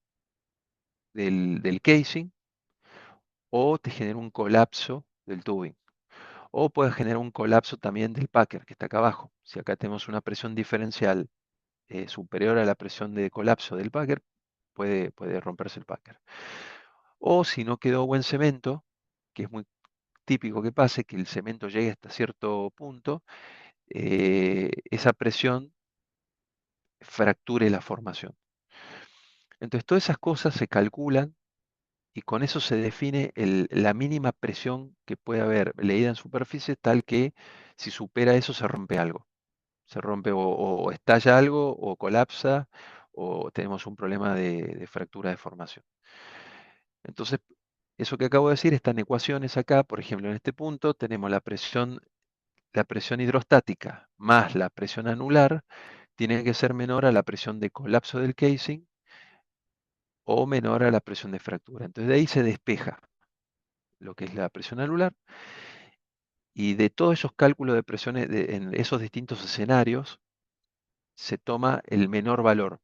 del casing o te genera un colapso del tubing. O puede generar un colapso también del packer que está acá abajo. Si acá tenemos una presión diferencial superior a la presión de colapso del packer, puede romperse el packer. O si no quedó buen cemento, que es muy típico que pase, que el cemento llegue hasta cierto punto, esa presión fracture la formación. Entonces todas esas cosas se calculan y con eso se define la mínima presión que puede haber leída en superficie, tal que si supera eso se rompe algo. Se rompe o estalla algo o colapsa o tenemos un problema de fractura de formación. Entonces, eso que acabo de decir está en ecuaciones acá. Por ejemplo, en este punto tenemos la presión hidrostática más la presión anular tiene que ser menor a la presión de colapso del casing o menor a la presión de fractura. Entonces de ahí se despeja lo que es la presión anular, y de todos esos cálculos de presiones en esos distintos escenarios se toma el menor valor,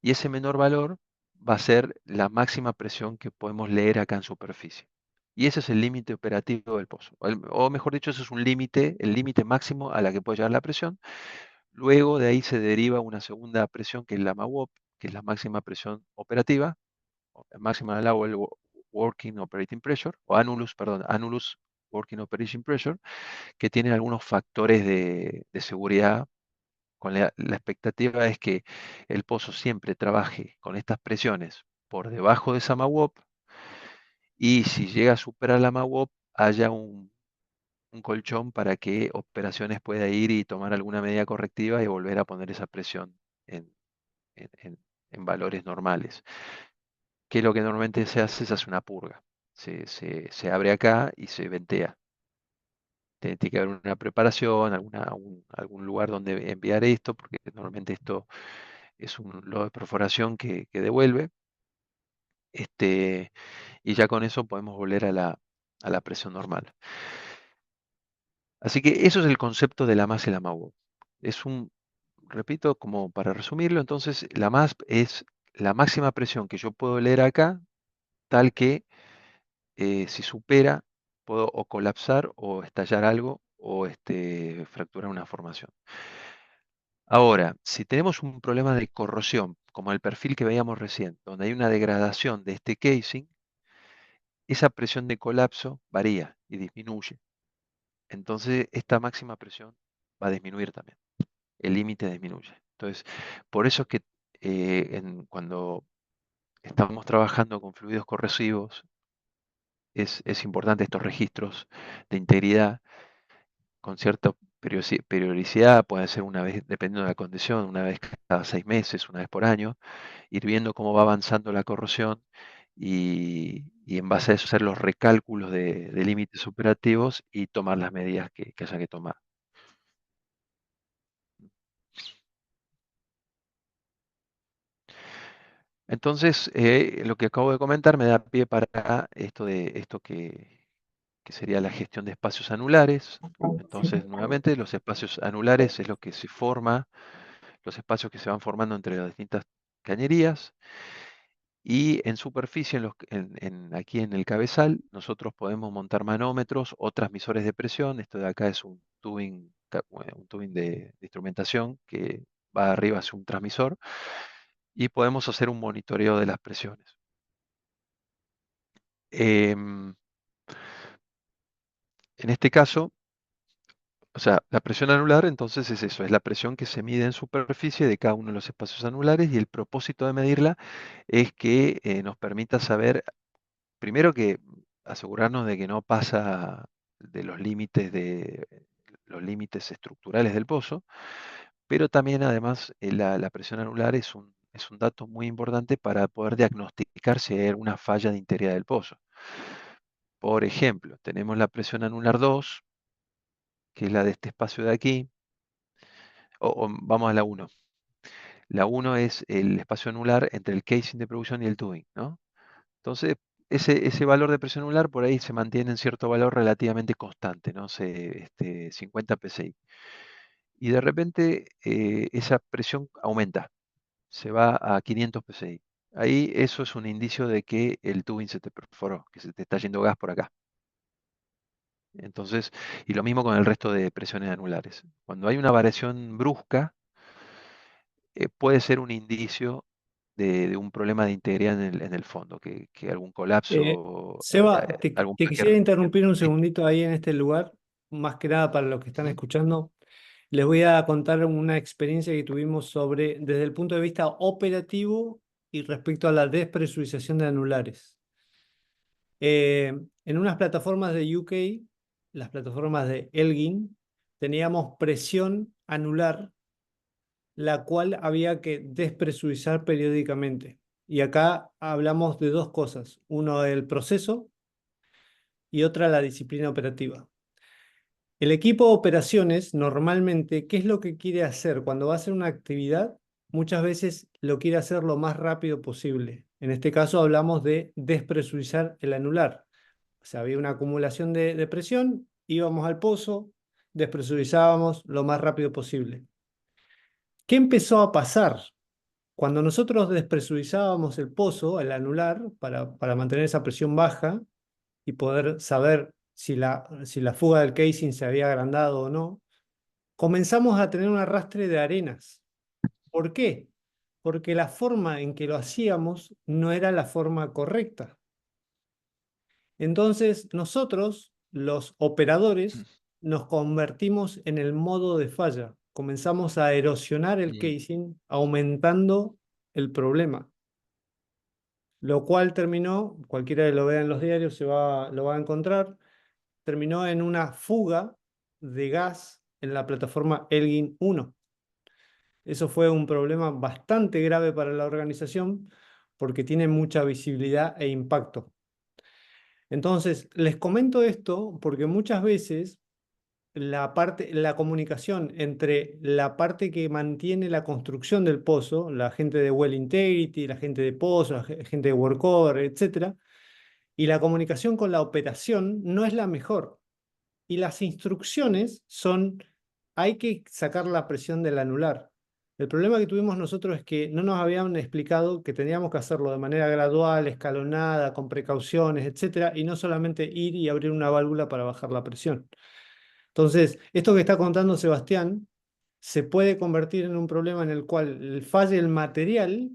y ese menor valor va a ser la máxima presión que podemos leer acá en superficie. Y ese es el límite operativo del pozo. O mejor dicho, ese es el límite máximo a la que puede llegar la presión. Luego de ahí se deriva una segunda presión que es la MAWOP, que es la máxima presión operativa, Maximum Allowable Working Operating Pressure, o Annulus Working Operating Pressure, que tienen algunos factores de seguridad. La expectativa es que el pozo siempre trabaje con estas presiones por debajo de esa MAWOP, y si llega a superar la MAWOP, haya un colchón para que operaciones pueda ir y tomar alguna medida correctiva y volver a poner esa presión en, en- en- en valores normales. Que lo que normalmente se hace una purga. Se abre acá y se ventea. tiene que haber una preparación, algún lugar donde enviar esto, porque normalmente esto es un lodo de perforación que devuelve. Y ya con eso podemos volver a la presión normal. Así que eso es el concepto de la MAS y la MAWO. Es repito, como para resumirlo, entonces la MAS es la máxima presión que yo puedo leer acá, tal que si supera, puedo o colapsar o estallar algo o fracturar una formación. Ahora, si tenemos un problema de corrosión, como el perfil que veíamos recién, donde hay una degradación de este casing, esa presión de colapso varía y disminuye. Entonces, esta máxima presión va a disminuir también. El límite disminuye. Entonces, por eso es que cuando estamos trabajando con fluidos corrosivos, es importante estos registros de integridad con cierta periodicidad, puede ser una vez, dependiendo de la condición, una vez cada 6 meses, una vez por año, ir viendo cómo va avanzando la corrosión y en base a eso hacer los recálculos de límites operativos y tomar las medidas que haya que tomar. Entonces, lo que acabo de comentar me da pie para esto que sería la gestión de espacios anulares. Entonces, nuevamente, los espacios anulares es lo que se forma, los espacios que se van formando entre las distintas cañerías. Y en superficie, aquí en el cabezal, nosotros podemos montar manómetros o transmisores de presión. Esto de acá es un tubing, un tubing de instrumentación que va arriba hacia un transmisor y podemos hacer un monitoreo de las presiones. Em, en este caso, o sea, la presión anular entonces es eso, es la presión que se mide en superficie de cada uno de los espacios anulares y el propósito de medirla es que nos permita saber, primero que asegurarnos de que no pasa de los límites estructurales del pozo, pero también además la presión anular es un dato muy importante para poder diagnosticar si hay alguna falla de integridad del pozo. Por ejemplo, tenemos la presión anular 2, que es la de este espacio de aquí, o vamos a la 1. La 1 es el espacio anular entre el casing de producción y el tubing, ¿no? Entonces, ese valor de presión anular por ahí se mantiene en cierto valor relativamente constante, ¿no? 50 psi. Y de repente esa presión aumenta, se va a 500 psi. Ahí eso es un indicio de que el tubing se te perforó, que se te está yendo gas por acá. Entonces, y lo mismo con el resto de presiones anulares. Cuando hay una variación brusca, puede ser un indicio de un problema de integridad en el fondo, que algún colapso, Seba, algún te quisiera plaqueo. interrumpir un Sí. segundito ahí en este lugar, más que nada para los que están Ujú. escuchando. Les voy a contar una experiencia que tuvimos desde el punto de vista operativo y respecto a la despresurización de anulares. En unas plataformas de UK, las plataformas de Elgin, teníamos presión anular, la cual había que despresurizar periódicamente. Y acá hablamos de dos cosas. Uno, el proceso y otra, la disciplina operativa. El equipo de operaciones normalmente, ¿qué es lo que quiere hacer? Cuando va a hacer una actividad, muchas veces lo quiere hacer lo más rápido posible. En este caso hablamos de despresurizar el anular. O sea, había una acumulación de presión, íbamos al pozo, despresurizábamos lo más rápido posible. ¿Qué empezó a pasar? Cuando nosotros despresurizábamos el pozo, el anular, para mantener esa presión baja y poder saber si la fuga del casing se había agrandado o no, comenzamos a tener un arrastre de arenas. ¿Por qué? Porque la forma en que lo hacíamos no era la forma correcta. Entonces, nosotros, los operadores, nos convertimos en el modo de falla. Comenzamos a erosionar el Mm. casing, aumentando el problema. Lo cual terminó, cualquiera que lo vea en los diarios lo va a encontrar, terminó en una fuga de gas en la plataforma Elgin 1. Eso fue un problema bastante grave para la organización porque tiene mucha visibilidad e impacto. Entonces, les comento esto porque muchas veces la comunicación entre la parte que mantiene la construcción del pozo, la gente de Well Integrity, la gente de pozo, gente de Workover, etcétera, y la comunicación con la operación no es la mejor. Y las instrucciones son, hay que sacar la presión del anular. El problema que tuvimos nosotros es que no nos habían explicado que teníamos que hacerlo de manera gradual, escalonada, con precauciones, etcétera, y no solamente ir y abrir una válvula para bajar la presión. Entonces, esto que está contando Sebastián se puede convertir en un problema en el cual falle el material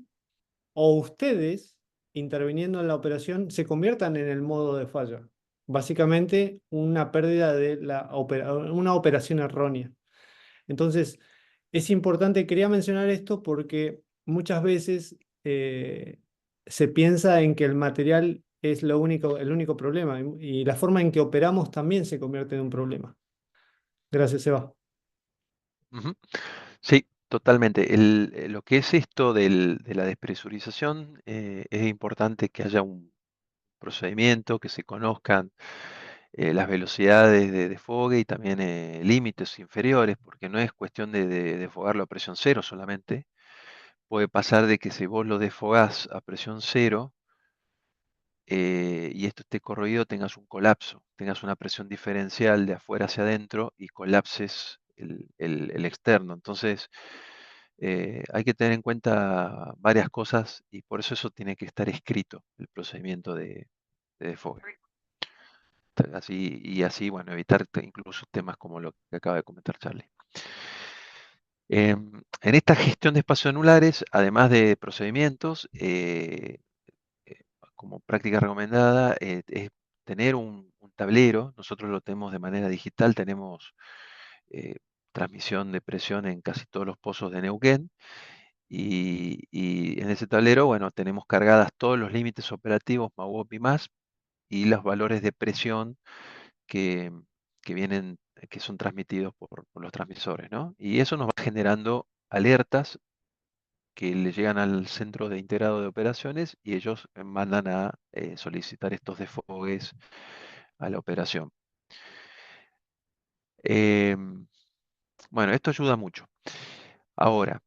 o ustedes, interviniendo en la operación, se conviertan en el modo de falla. Básicamente, una pérdida de una operación errónea. Entonces, es importante, quería mencionar esto porque muchas veces se piensa en que el material es el único problema y la forma en que operamos también se convierte en un problema. Gracias, Seba. Ujú. Sí, totalmente. Lo que es esto de la despresurización, es importante que haya un procedimiento, que se conozcan las velocidades de desfogue y también límites inferiores, porque no es cuestión de desfogarlo a presión cero solamente. Puede pasar de que si vos lo desfogás a presión cero y esto esté corroído, tengas un colapso, tengas una presión diferencial de afuera hacia adentro y colapses el externo. Entonces, hay que tener en cuenta varias cosas y por eso tiene que estar escrito, el procedimiento de desfogue. Así, y así, bueno, evitar incluso temas como lo que acaba de comentar Charlie. En esta gestión de espacios anulares, además de procedimientos, eh, como práctica recomendada, es tener un tablero. Nosotros lo tenemos de manera digital, tenemos eh, transmisión de presión en casi todos los pozos de Neuquén. Y en ese tablero, bueno, tenemos cargadas todos los límites operativos MAUOP y más y los valores de presión que, que vienen, que son transmitidos por los transmisores, ¿no? Y eso nos va generando alertas que le llegan al centro de integrado de operaciones y ellos mandan a solicitar estos desfogues a la operación. Em, bueno, esto ayuda mucho. Ahora,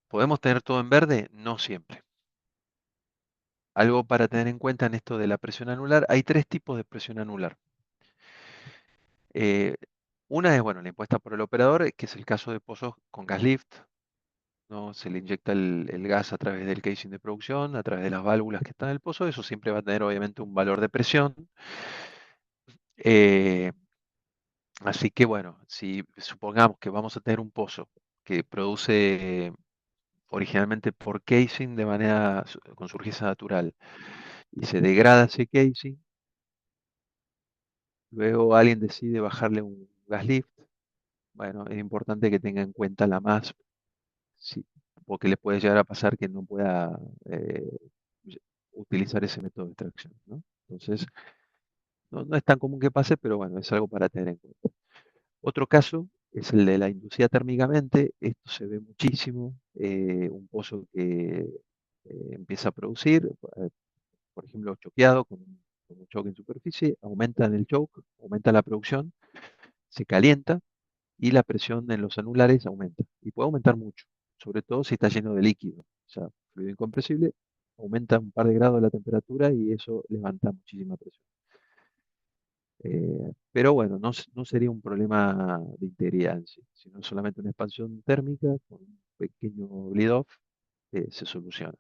¿podemos tener todo en verde? No siempre. Algo para tener en cuenta en esto de la presión anular, hay tres tipos de presión anular. Eh, una es, bueno, la impuesta por el operador, que es el caso de pozos con gas lift, ¿no? Se le inyecta el gas a través del casing de producción, a través de las válvulas que están en el pozo, eso siempre va a tener obviamente un valor de presión. Eh, Así que bueno, si supongamos que vamos a tener un pozo que produce originalmente por casing de manera con surgida natural y se degrada ese casing, luego alguien decide bajarle un gas lift, bueno, es importante que tenga en cuenta la más, sí, porque le puede llegar a pasar que no pueda utilizar ese método de extracción, ¿no? Entonces, no es tan común que pase, pero bueno, es algo para tener en cuenta. Otro caso es el de la inducida térmicamente. Esto se ve muchísimo. Un pozo que empieza a producir, por ejemplo, choqueado con un choque en superficie, aumenta en el choke, aumenta la producción, se calienta y la presión en los anulares aumenta. Y puede aumentar mucho, sobre todo si está lleno de líquido. O sea, fluido incompresible, aumenta un par de grados la temperatura y eso levanta muchísima presión. Pero bueno, no sería un problema de integridad en sí, sino solamente una expansión térmica con un pequeño bleed-off se soluciona.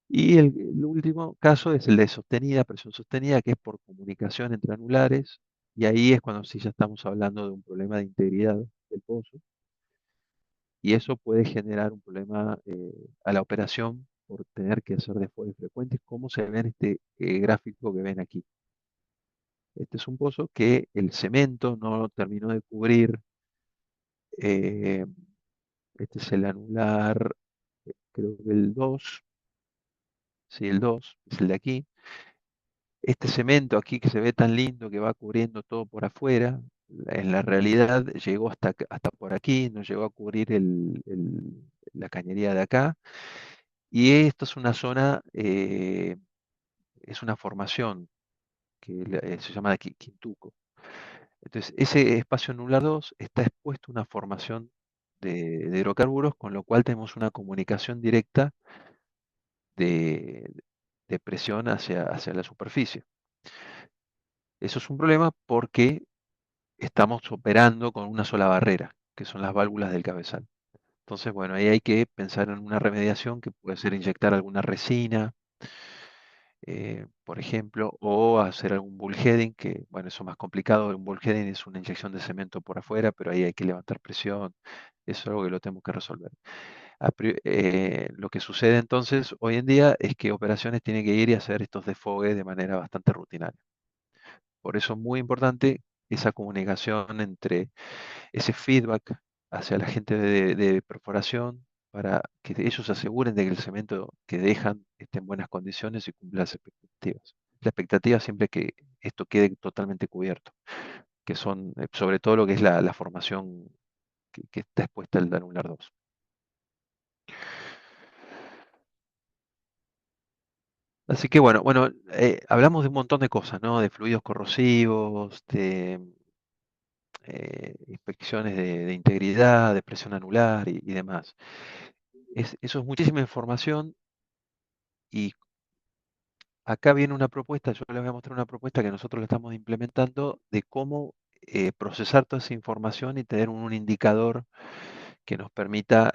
Y el último caso es el de sostenida, presión sostenida, que es por comunicación entre anulares, y ahí es cuando sí ya estamos hablando de un problema de integridad del pozo, y eso puede generar un problema a la operación por tener que hacer desfogues frecuentes, como se ve en este gráfico que ven aquí. Este es un pozo que el cemento no terminó de cubrir. eh, este es el anular, creo que el 2, sí, el 2 es el de aquí. Este cemento aquí que se ve tan lindo que va cubriendo todo por afuera, en la realidad llegó hasta por aquí, no llegó a cubrir la cañería de acá. Y esto es una zona, es una formación que se llama Quintuco. Entonces, ese espacio anular 2 está expuesto a una formación de hidrocarburos, con lo cual tenemos una comunicación directa de, de presión hacia la superficie. Eso es un problema porque estamos operando con una sola barrera, que son las válvulas del cabezal. Entonces, bueno, ahí hay que pensar en una remediación que puede ser inyectar alguna resina, por ejemplo, o hacer algún bullheading, que, bueno, eso es más complicado. Un bullheading es una inyección de cemento por afuera, pero ahí hay que levantar presión. Eso es algo que lo tenemos que resolver. Lo que sucede entonces hoy en día es que operaciones tienen que ir y hacer estos desfogues de manera bastante rutinaria. Por eso es muy importante esa comunicación entre ese feedback hacia la gente de perforación, para que ellos se aseguren de que el cemento que dejan esté en buenas condiciones y cumpla las expectativas. La expectativa siempre es que esto quede totalmente cubierto, que son sobre todo lo que es la formación que está expuesta al anular 2. Así que bueno, hablamos de un montón de cosas, ¿no? De fluidos corrosivos, de inspecciones de integridad, de presión anular y demás. Eso es muchísima información, y acá viene una propuesta. Yo les voy a mostrar una propuesta que nosotros le estamos implementando de cómo procesar toda esa información y tener un indicador que nos permita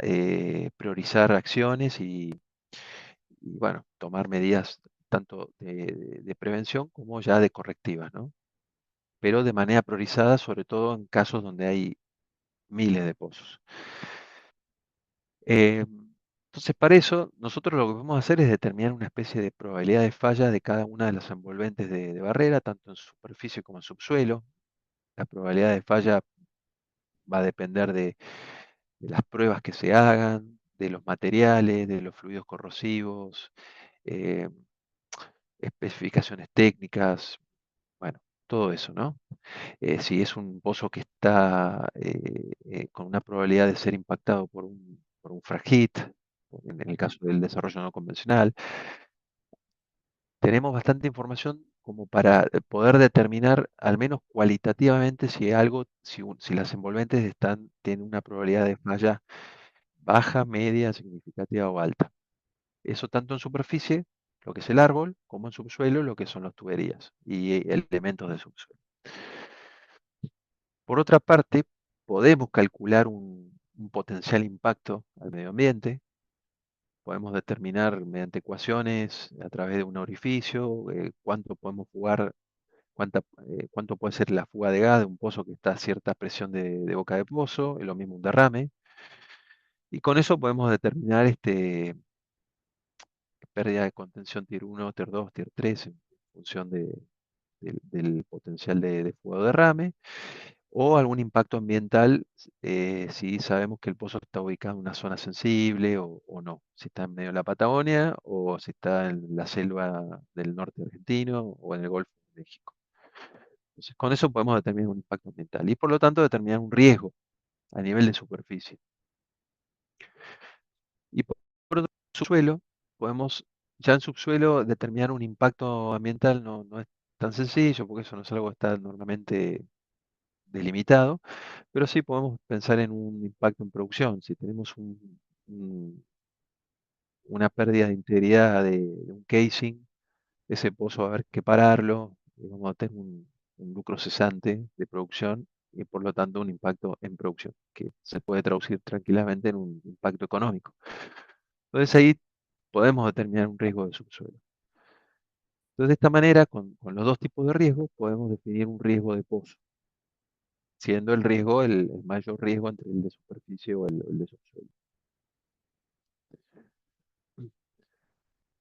priorizar acciones y, bueno, tomar medidas tanto de prevención como ya de correctivas, ¿no? Pero de manera priorizada, sobre todo en casos donde hay miles de pozos. Eh, entonces, para eso, nosotros lo que vamos a hacer es determinar una especie de probabilidad de falla de cada una de las envolventes de barrera, tanto en superficie como en subsuelo. La probabilidad de falla va a depender de las pruebas que se hagan, de los materiales, de los fluidos corrosivos, eh, especificaciones técnicas, bueno, todo eso, ¿no? Si es un pozo que está con una probabilidad de ser impactado por un frac hit, en el caso del desarrollo no convencional, tenemos bastante información como para poder determinar, al menos cualitativamente, si las envolventes tienen una probabilidad de falla baja, media, significativa o alta. Eso tanto en superficie, lo que es el árbol, como en subsuelo, lo que son las tuberías y elementos de subsuelo. Por otra parte, podemos calcular un potencial impacto al medio ambiente. Podemos determinar mediante ecuaciones a través de un orificio cuánto podemos fugar, cuánto puede ser la fuga de gas de un pozo que está a cierta presión de boca de pozo, y lo mismo un derrame. Y con eso podemos determinar pérdida de contención Tier 1, Tier 2, Tier 3, en función del potencial de fuga o derrame, o algún impacto ambiental, si sabemos que el pozo está ubicado en una zona sensible o no, si está en medio de la Patagonia o si está en la selva del norte argentino o en el Golfo de México. Entonces, con eso podemos determinar un impacto ambiental y por lo tanto determinar un riesgo a nivel de superficie. Y por otro subsuelo, podemos ya en subsuelo determinar un impacto ambiental. No es tan sencillo porque eso no es algo que está normalmente delimitado, pero sí podemos pensar en un impacto en producción. Si tenemos un- una pérdida de integridad de un casing, ese pozo va a haber que pararlo, y vamos a tener un lucro cesante de producción y por lo tanto un impacto en producción, que se puede traducir tranquilamente en un impacto económico. Entonces ahí podemos determinar un riesgo de subsuelo. Entonces, de esta manera, con los dos tipos de riesgo, podemos definir un riesgo de pozo, siendo el riesgo el mayor riesgo entre el de superficie o el de subsuelo.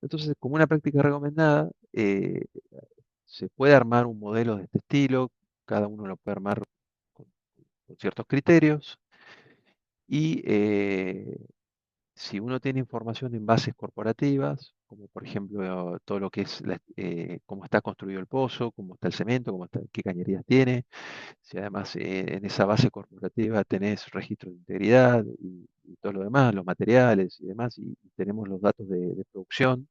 Entonces, como una práctica recomendada, se puede armar un modelo de este estilo. Cada uno lo puede armar con, con ciertos criterios, y si uno tiene información en bases corporativas, como por ejemplo todo lo que es cómo está construido el pozo, cómo está el cemento, qué cañerías tiene, si además en esa base corporativa tenés registro de integridad y todo lo demás, los materiales y demás, y tenemos los datos de producción,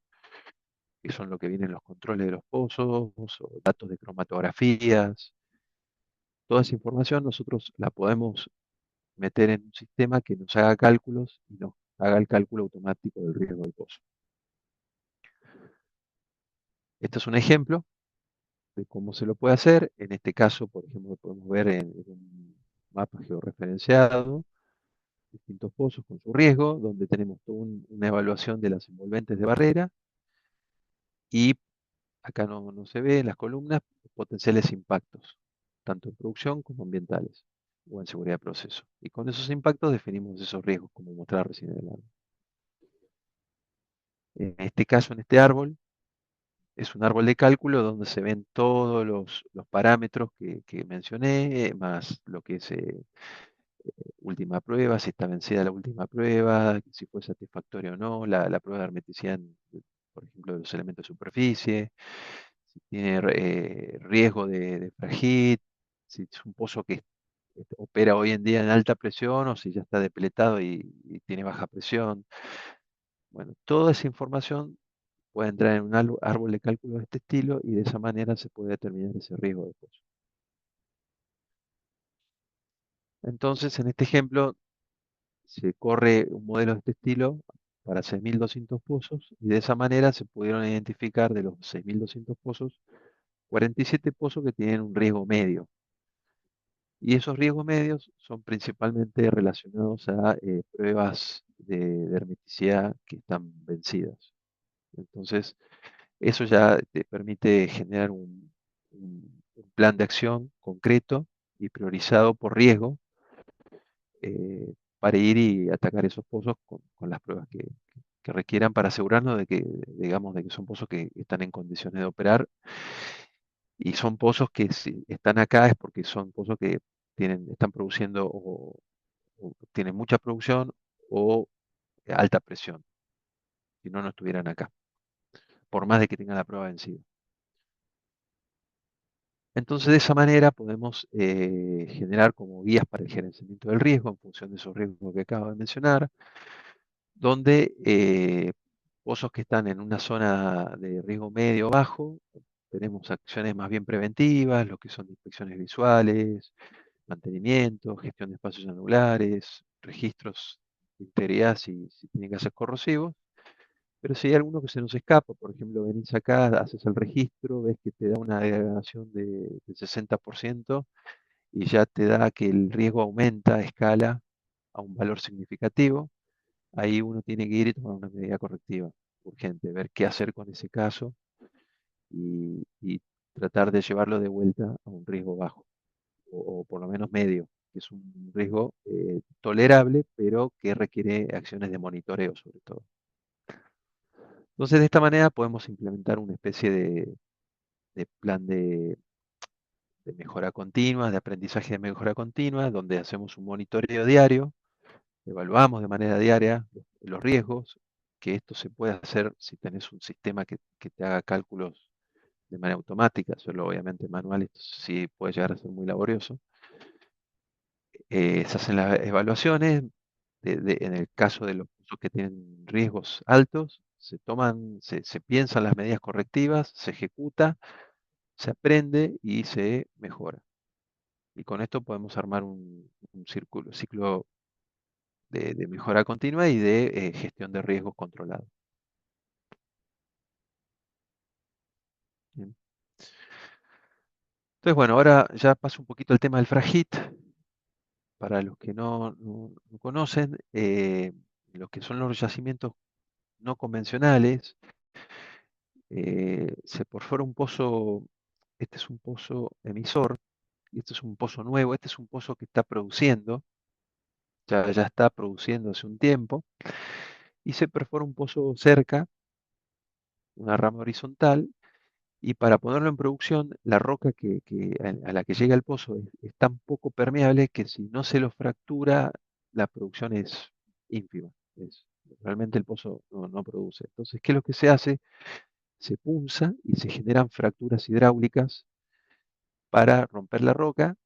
que son lo que vienen los controles de los pozos, o datos de cromatografías, Toda esa información nosotros la podemos meter en un sistema que nos haga cálculos y nos haga el cálculo automático del riesgo del pozo. Este es un ejemplo de cómo se lo puede hacer. En este caso, por ejemplo, podemos ver en un mapa georreferenciado distintos pozos con su riesgo, donde tenemos toda una evaluación de las envolventes de barrera y acá no se ve en las columnas potenciales impactos, tanto en producción como ambientales o en seguridad de proceso. Y con esos impactos definimos esos riesgos, como mostraba recién en el árbol. En este caso, en este árbol, es un árbol de cálculo donde se ven todos los parámetros que mencioné, más lo que es última prueba, si está vencida la última prueba, si fue satisfactoria o no, la prueba de hermeticidad, por ejemplo, de los elementos de superficie, si tiene riesgo de fragit, si es un pozo que opera hoy en día en alta presión o si ya está depletado y tiene baja presión. Bueno, toda esa información puede entrar en un árbol de cálculo de este estilo y de esa manera se puede determinar ese riesgo de pozo. Entonces, en este ejemplo, se corre un modelo de este estilo para 6.200 pozos y de esa manera se pudieron identificar de los 6.200 pozos, 47 pozos que tienen un riesgo medio. Y esos riesgos medios son principalmente relacionados a pruebas de hermeticidad que están vencidas. Entonces, eso ya te permite generar un plan de acción concreto y priorizado por riesgo para ir y atacar esos pozos con las pruebas que requieran para asegurarnos de que, digamos, de que son pozos que están en condiciones de operar y son pozos que si están acá es porque son pozos que están produciendo o tienen mucha producción o alta presión, si no, no estuvieran acá, por más de que tengan la prueba vencida. Entonces, de esa manera podemos generar como guías para el gerenciamiento del riesgo en función de esos riesgos que acabo de mencionar, donde pozos que están en una zona de riesgo medio o bajo, tenemos acciones más bien preventivas, lo que son inspecciones visuales, mantenimiento, gestión de espacios anulares, registros de integridad si tienen gases corrosivos. Pero si hay alguno que se nos escapa, por ejemplo, venís acá, haces el registro, ves que te da una degradación del 60% y ya te da que el riesgo aumenta a escala a un valor significativo, ahí uno tiene que ir y tomar una medida correctiva urgente, ver qué hacer con ese caso y tratar de llevarlo de vuelta a un riesgo bajo o por lo menos medio, que es un riesgo tolerable, pero que requiere acciones de monitoreo sobre todo. Entonces, de esta manera podemos implementar una especie de plan de mejora continua, de aprendizaje de mejora continua, donde hacemos un monitoreo diario, evaluamos de manera diaria los riesgos, que esto se puede hacer si tenés un sistema que te haga cálculos de manera automática, solo obviamente manual, esto sí puede llegar a ser muy laborioso. Se hacen las evaluaciones, en el caso de los pozos que tienen riesgos altos, se piensan las medidas correctivas, se ejecuta, se aprende y se mejora. Y con esto podemos armar un ciclo de mejora continua y de gestión de riesgos controlado. Bien. Entonces, bueno, ahora ya paso un poquito al tema del fragit. Para los que no conocen, lo que son los yacimientos no convencionales, se perfora un pozo, este es un pozo emisor, y este es un pozo nuevo, este es un pozo que está produciendo, ya está produciendo hace un tiempo, y se perfora un pozo cerca, una rama horizontal, y para ponerlo en producción, la roca a la que llega el pozo es tan poco permeable que si no se lo fractura, la producción es ínfima. Realmente el pozo no produce. Entonces, ¿qué es lo que se hace? Se punza y se generan fracturas hidráulicas para romper la roca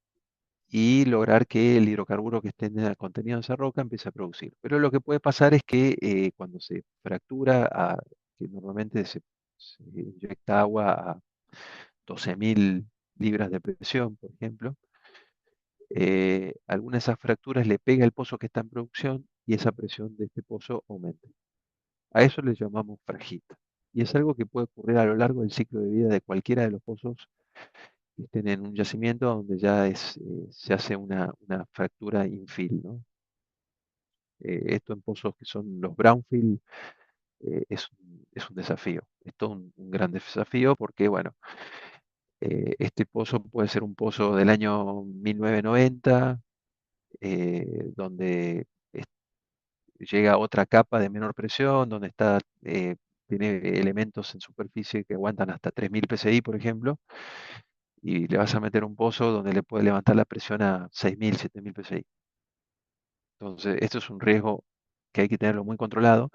y lograr que el hidrocarburo que esté contenido en esa roca empiece a producir. Pero lo que puede pasar es que cuando se fractura, que normalmente se inyecta agua a 12.000 libras de presión, por ejemplo, alguna de esas fracturas le pega el pozo que está en producción y esa presión de este pozo aumenta. A eso le llamamos fragita. Y es algo que puede ocurrir a lo largo del ciclo de vida de cualquiera de los pozos que estén en un yacimiento donde ya se hace una fractura infill, ¿no? Esto en pozos que son los brownfield es un desafío, es todo un gran desafío porque, bueno, este pozo puede ser un pozo del año 1990, donde llega otra capa de menor presión, donde tiene elementos en superficie que aguantan hasta 3000 psi, por ejemplo, y le vas a meter un pozo donde le puede levantar la presión a 6000, 7000 psi. Entonces, esto es un riesgo que hay que tenerlo muy controlado.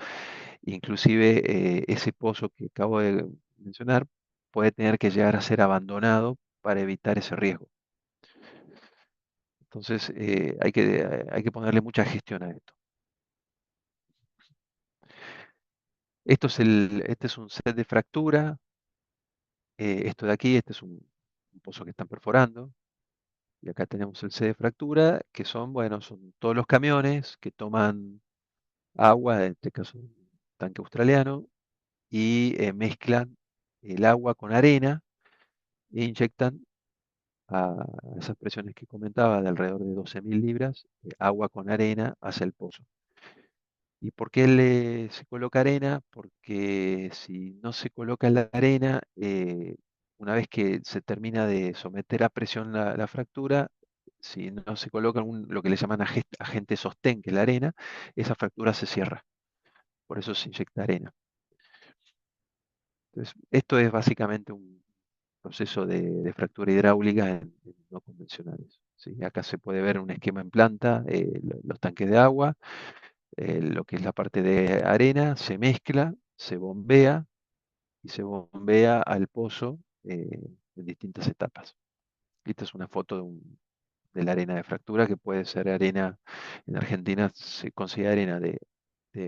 Inclusive ese pozo que acabo de mencionar puede tener que llegar a ser abandonado para evitar ese riesgo. Entonces hay que ponerle mucha gestión a esto. Este es un set de fractura. Esto de aquí, este es un pozo que están perforando. Y acá tenemos el set de fractura, que bueno, son todos los camiones que toman agua, en este caso un tanque australiano, y mezclan el agua con arena e inyectan a esas presiones que comentaba de alrededor de 12.000 libras, agua con arena hacia el pozo. ¿Y por qué se coloca arena? Porque si no se coloca la arena, una vez que se termina de someter a presión la fractura, si no se coloca lo que le llaman agente sostén, que es la arena, esa fractura se cierra. Por eso se inyecta arena. Entonces, esto es básicamente un proceso de fractura hidráulica en no convencionales. ¿Sí? Acá se puede ver un esquema en planta, los tanques de agua, lo que es la parte de arena, se mezcla, se bombea y se bombea al pozo en distintas etapas. Esta es una foto de la arena de fractura, que puede ser arena, en Argentina se consigue arena de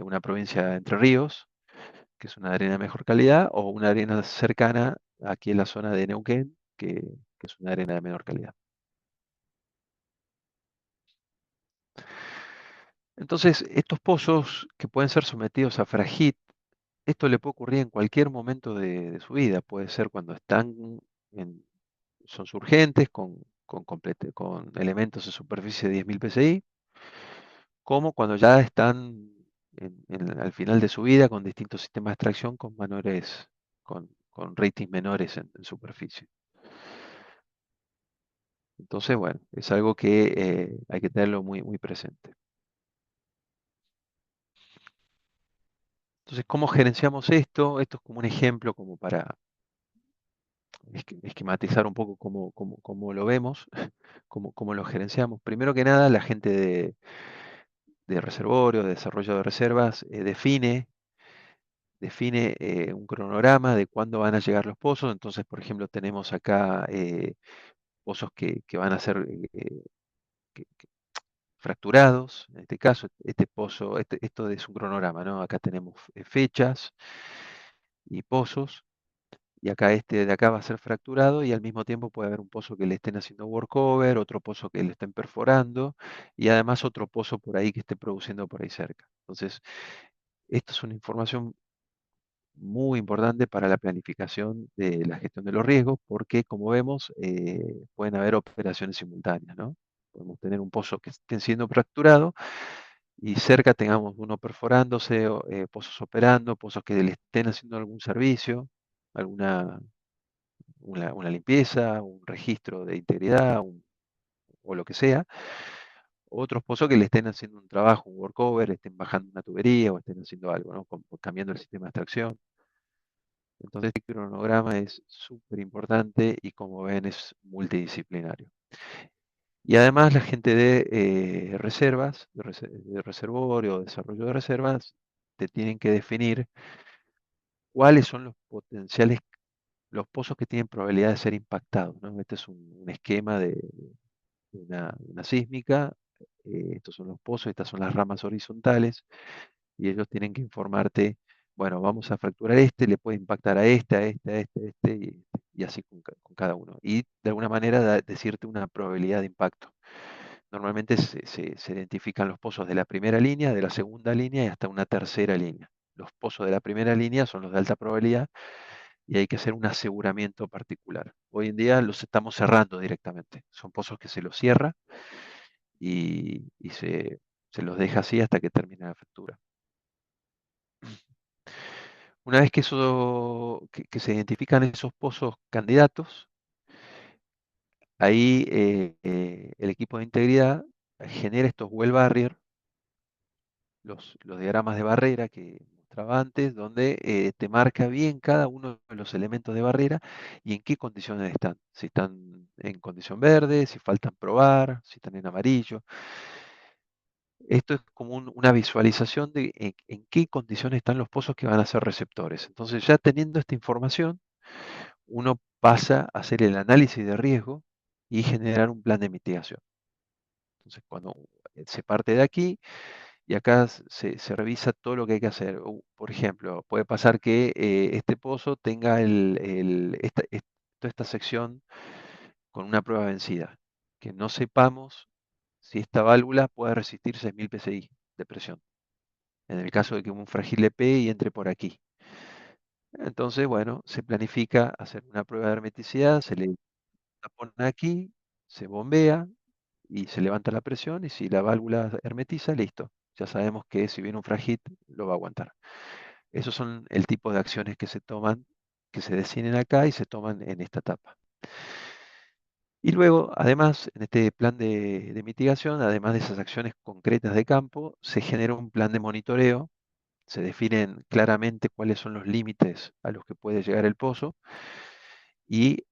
una provincia de Entre Ríos, que es una arena de mejor calidad, o una arena cercana aquí en la zona de Neuquén, que es una arena de menor calidad. Entonces, estos pozos que pueden ser sometidos a fragit, esto le puede ocurrir en cualquier momento de su vida. Puede ser cuando son surgentes, con elementos de superficie de 10.000 psi, como cuando ya están al final de su vida con distintos sistemas de extracción con ratings menores en superficie. Entonces, bueno, es algo que hay que tenerlo muy, muy presente. Entonces, ¿cómo gerenciamos esto? Esto es como un ejemplo, como para esquematizar un poco cómo lo vemos, cómo lo gerenciamos. Primero que nada, la gente de reservorio, de desarrollo de reservas, define un cronograma de cuándo van a llegar los pozos. Entonces, por ejemplo, tenemos acá pozos que van a ser que- fracturados. En este caso, este pozo, esto es un cronograma, ¿no? Acá tenemos fechas y pozos. Y acá este de acá va a ser fracturado y al mismo tiempo puede haber un pozo que le estén haciendo workover, otro pozo que le estén perforando y además otro pozo por ahí que esté produciendo por ahí cerca. Entonces, esto es una información muy importante para la planificación de la gestión de los riesgos porque, como vemos, pueden haber operaciones simultáneas, ¿no? Podemos tener un pozo que esté siendo fracturado y cerca tengamos uno perforándose, pozos operando, pozos que le estén haciendo algún servicio, alguna una limpieza, un registro de integridad o lo que sea. Otros pozos que le estén haciendo un trabajo, un workover, estén bajando una tubería o estén haciendo algo, ¿no? Cambiando el sistema de extracción. Entonces, este cronograma es súper importante y, como ven, es multidisciplinario. Y además la gente de reservas, de reservorio, desarrollo de reservas, te tienen que definir cuáles son los potenciales, los pozos que tienen probabilidad de ser impactados, ¿no? Este es un esquema de una sísmica. Estos son los pozos, estas son las ramas horizontales, y ellos tienen que informarte, bueno, vamos a fracturar este, le puede impactar a este, a este, a este, a este, y así con cada uno. Y de alguna manera decirte una probabilidad de impacto. Normalmente se identifican los pozos de la primera línea, de la segunda línea y hasta una tercera línea. Los pozos de la primera línea son los de alta probabilidad y hay que hacer un aseguramiento particular. Hoy en día los estamos cerrando directamente. Son pozos que se los cierra y se los deja así hasta que termine la fractura. Una vez que se identifican esos pozos candidatos, ahí el equipo de integridad genera estos well barrier, los diagramas de barrera que mostraba antes, donde te marca bien cada uno de los elementos de barrera y en qué condiciones están. Si están en condición verde, si faltan probar, si están en amarillo. Esto es como una visualización de en qué condiciones están los pozos que van a ser receptores. Entonces, ya teniendo esta información, uno pasa a hacer el análisis de riesgo y generar un plan de mitigación. Entonces, cuando se parte de aquí y acá se revisa todo lo que hay que hacer. Por ejemplo, puede pasar que este pozo tenga toda esta sección con una prueba vencida, que no sepamos si esta válvula puede resistir 6.000 psi de presión, en el caso de que un frágil le pegue y entre por aquí. Entonces, bueno, se planifica hacer una prueba de hermeticidad, se le tapona aquí, se bombea y se levanta la presión y si la válvula hermetiza, listo. Ya sabemos que si viene un fragit, lo va a aguantar. Esos son el tipo de acciones que se toman, que se deciden acá y se toman en esta etapa. Y luego, además, en este plan de mitigación, además de esas acciones concretas de campo, se genera un plan de monitoreo, se definen claramente cuáles son los límites a los que puede llegar el pozo y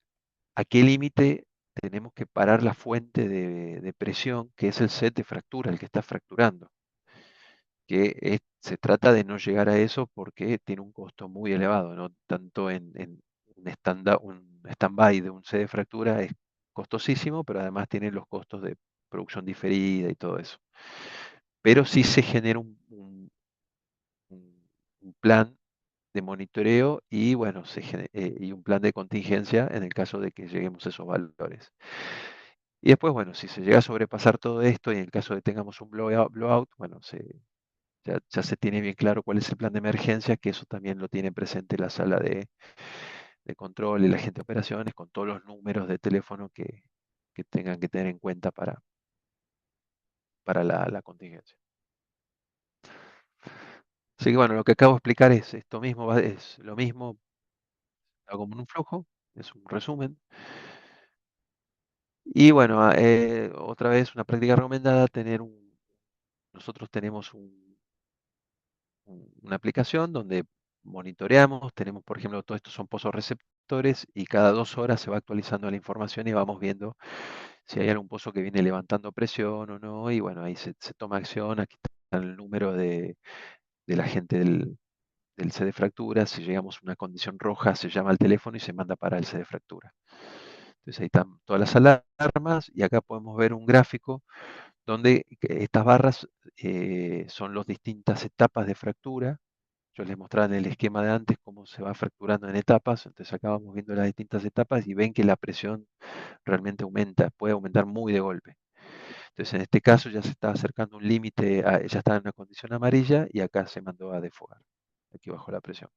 a qué límite tenemos que parar la fuente de presión, que es el set de fractura, el que está fracturando. Se trata de no llegar a eso porque tiene un costo muy elevado, ¿no? Tanto en un stand-by de un set de fractura es costosísimo, pero además tiene los costos de producción diferida y todo eso. Pero sí se genera un plan de monitoreo y, bueno, y un plan de contingencia en el caso de que lleguemos a esos valores. Y después, bueno, si se llega a sobrepasar todo esto y en el caso de que tengamos un blowout, bueno, ya se tiene bien claro cuál es el plan de emergencia, que eso también lo tiene presente la sala de control y la gente de operaciones con todos los números de teléfono que tengan que tener en cuenta para la contingencia. Así que bueno, lo que acabo de explicar es esto mismo, es lo mismo, hago como en un flujo, es un resumen. Y bueno, otra vez una práctica recomendada, nosotros tenemos una aplicación donde monitoreamos, tenemos por ejemplo, todos estos son pozos receptores y cada 2 horas se va actualizando la información y vamos viendo si hay algún pozo que viene levantando presión o no, y bueno, ahí se toma acción, aquí está el número de la gente del C de fractura, si llegamos a una condición roja se llama al teléfono y se manda para el C de fractura. Entonces ahí están todas las alarmas y acá podemos ver un gráfico donde estas barras son las distintas etapas de fractura. Yo les mostraba en el esquema de antes cómo se va fracturando en etapas, entonces acá vamos viendo las distintas etapas y ven que la presión realmente aumenta, puede aumentar muy de golpe. Entonces en este caso ya se está acercando un límite, ya está en una condición amarilla y acá se mandó a defogar, aquí bajo la presión.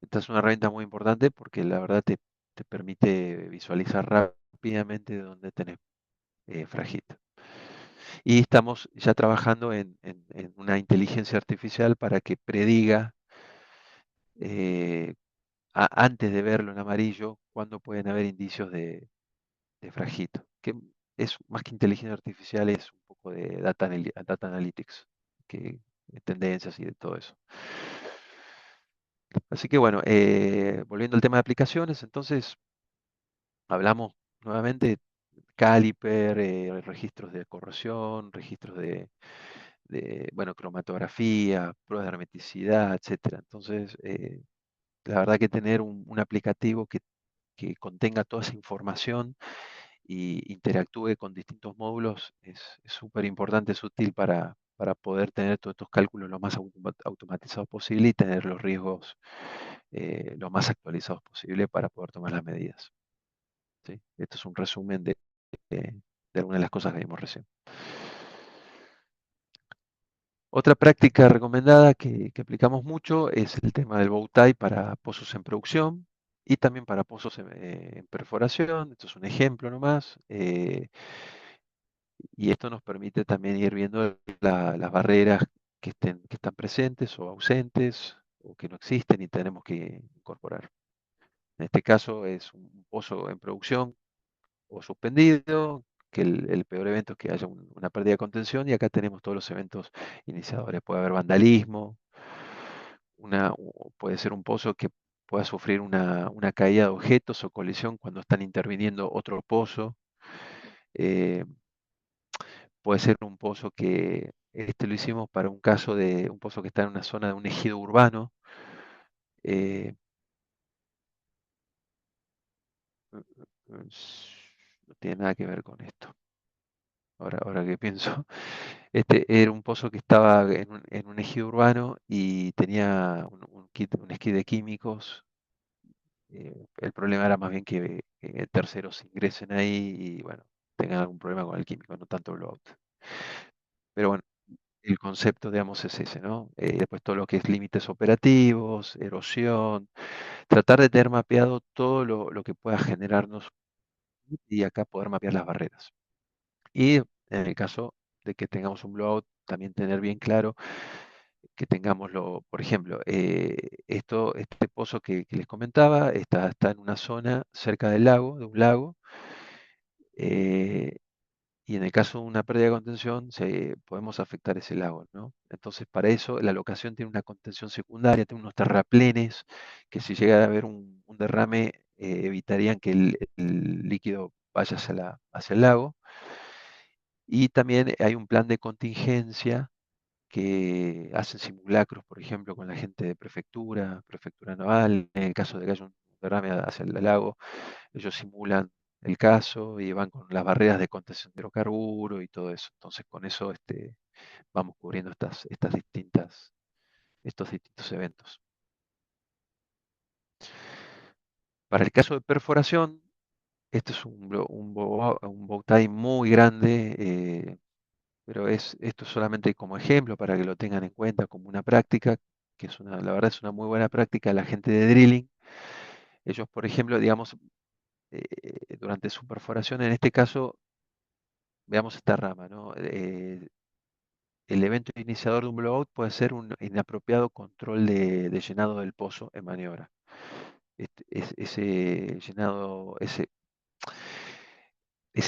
Esta es una herramienta muy importante porque la verdad te permite visualizar rápidamente dónde tenés fragito. Y estamos ya trabajando en una inteligencia artificial para que prediga eh, antes de verlo en amarillo cuándo pueden haber indicios de fragito. Que es más que inteligencia artificial, es un poco de data analytics, tendencias y de todo eso. Así que bueno, volviendo al tema de aplicaciones, entonces hablamos nuevamente caliper, registros de corrosión, registros bueno, cromatografía, pruebas de hermeticidad, etcétera. Entonces, la verdad que tener un aplicativo que contenga toda esa información y interactúe con distintos módulos es súper importante, es útil para poder tener todos estos cálculos lo más automatizados posible y tener los riesgos lo más actualizados posible para poder tomar las medidas. ¿Sí? Esto es un resumen de algunas de las cosas que vimos recién. Otra práctica recomendada que aplicamos mucho es el tema del bow tie para pozos en producción y también para pozos en perforación. Esto es un ejemplo nomás. Y esto nos permite también ir viendo las barreras que están presentes o ausentes o que no existen y tenemos que incorporar. En este caso es un pozo en producción o suspendido, que el peor evento es que haya una pérdida de contención, y acá tenemos todos los eventos iniciadores. Puede haber vandalismo, puede ser un pozo que pueda sufrir una caída de objetos o colisión cuando están interviniendo otro pozo. eh, Puede ser un pozo que, este lo hicimos para un caso de un pozo que está en una zona de un ejido urbano. eh, no tiene nada que ver con esto. Ahora que pienso, este era un pozo que estaba en un ejido urbano y tenía un esquí de químicos. El problema era más bien que terceros ingresen ahí y, bueno, tengan algún problema con el químico, no tanto blowout. Pero bueno, el concepto, digamos, es ese, ¿no? Después todo lo que es límites operativos, erosión, tratar de tener mapeado todo lo que pueda generarnos y acá poder mapear las barreras. Y en el caso de que tengamos un blowout, también tener bien claro que tengámoslo, por ejemplo, este pozo que les comentaba está en una zona cerca del lago, de un lago, eh, y en el caso de una pérdida de contención, podemos afectar ese lago, ¿no? Entonces, para eso, la locación tiene una contención secundaria, tiene unos terraplenes que, si llega a haber un derrame, evitarían que el líquido vaya hacia el lago. Y también hay un plan de contingencia que hacen simulacros, por ejemplo, con la gente de prefectura naval. En el caso de que haya un derrame hacia el lago, ellos simulan el caso y van con las barreras de contención de hidrocarburo y todo eso. Entonces, con eso vamos cubriendo estos distintos eventos. Para el caso de perforación, este es un bow tie muy grande, pero esto es solamente como ejemplo para que lo tengan en cuenta como una práctica, que la verdad es una muy buena práctica de la gente de drilling. Ellos, por ejemplo, digamos, durante su perforación, en este caso, veamos esta rama, ¿no? El evento iniciador de un blowout puede ser un inapropiado control de llenado del pozo en maniobra. Ese llenado, ese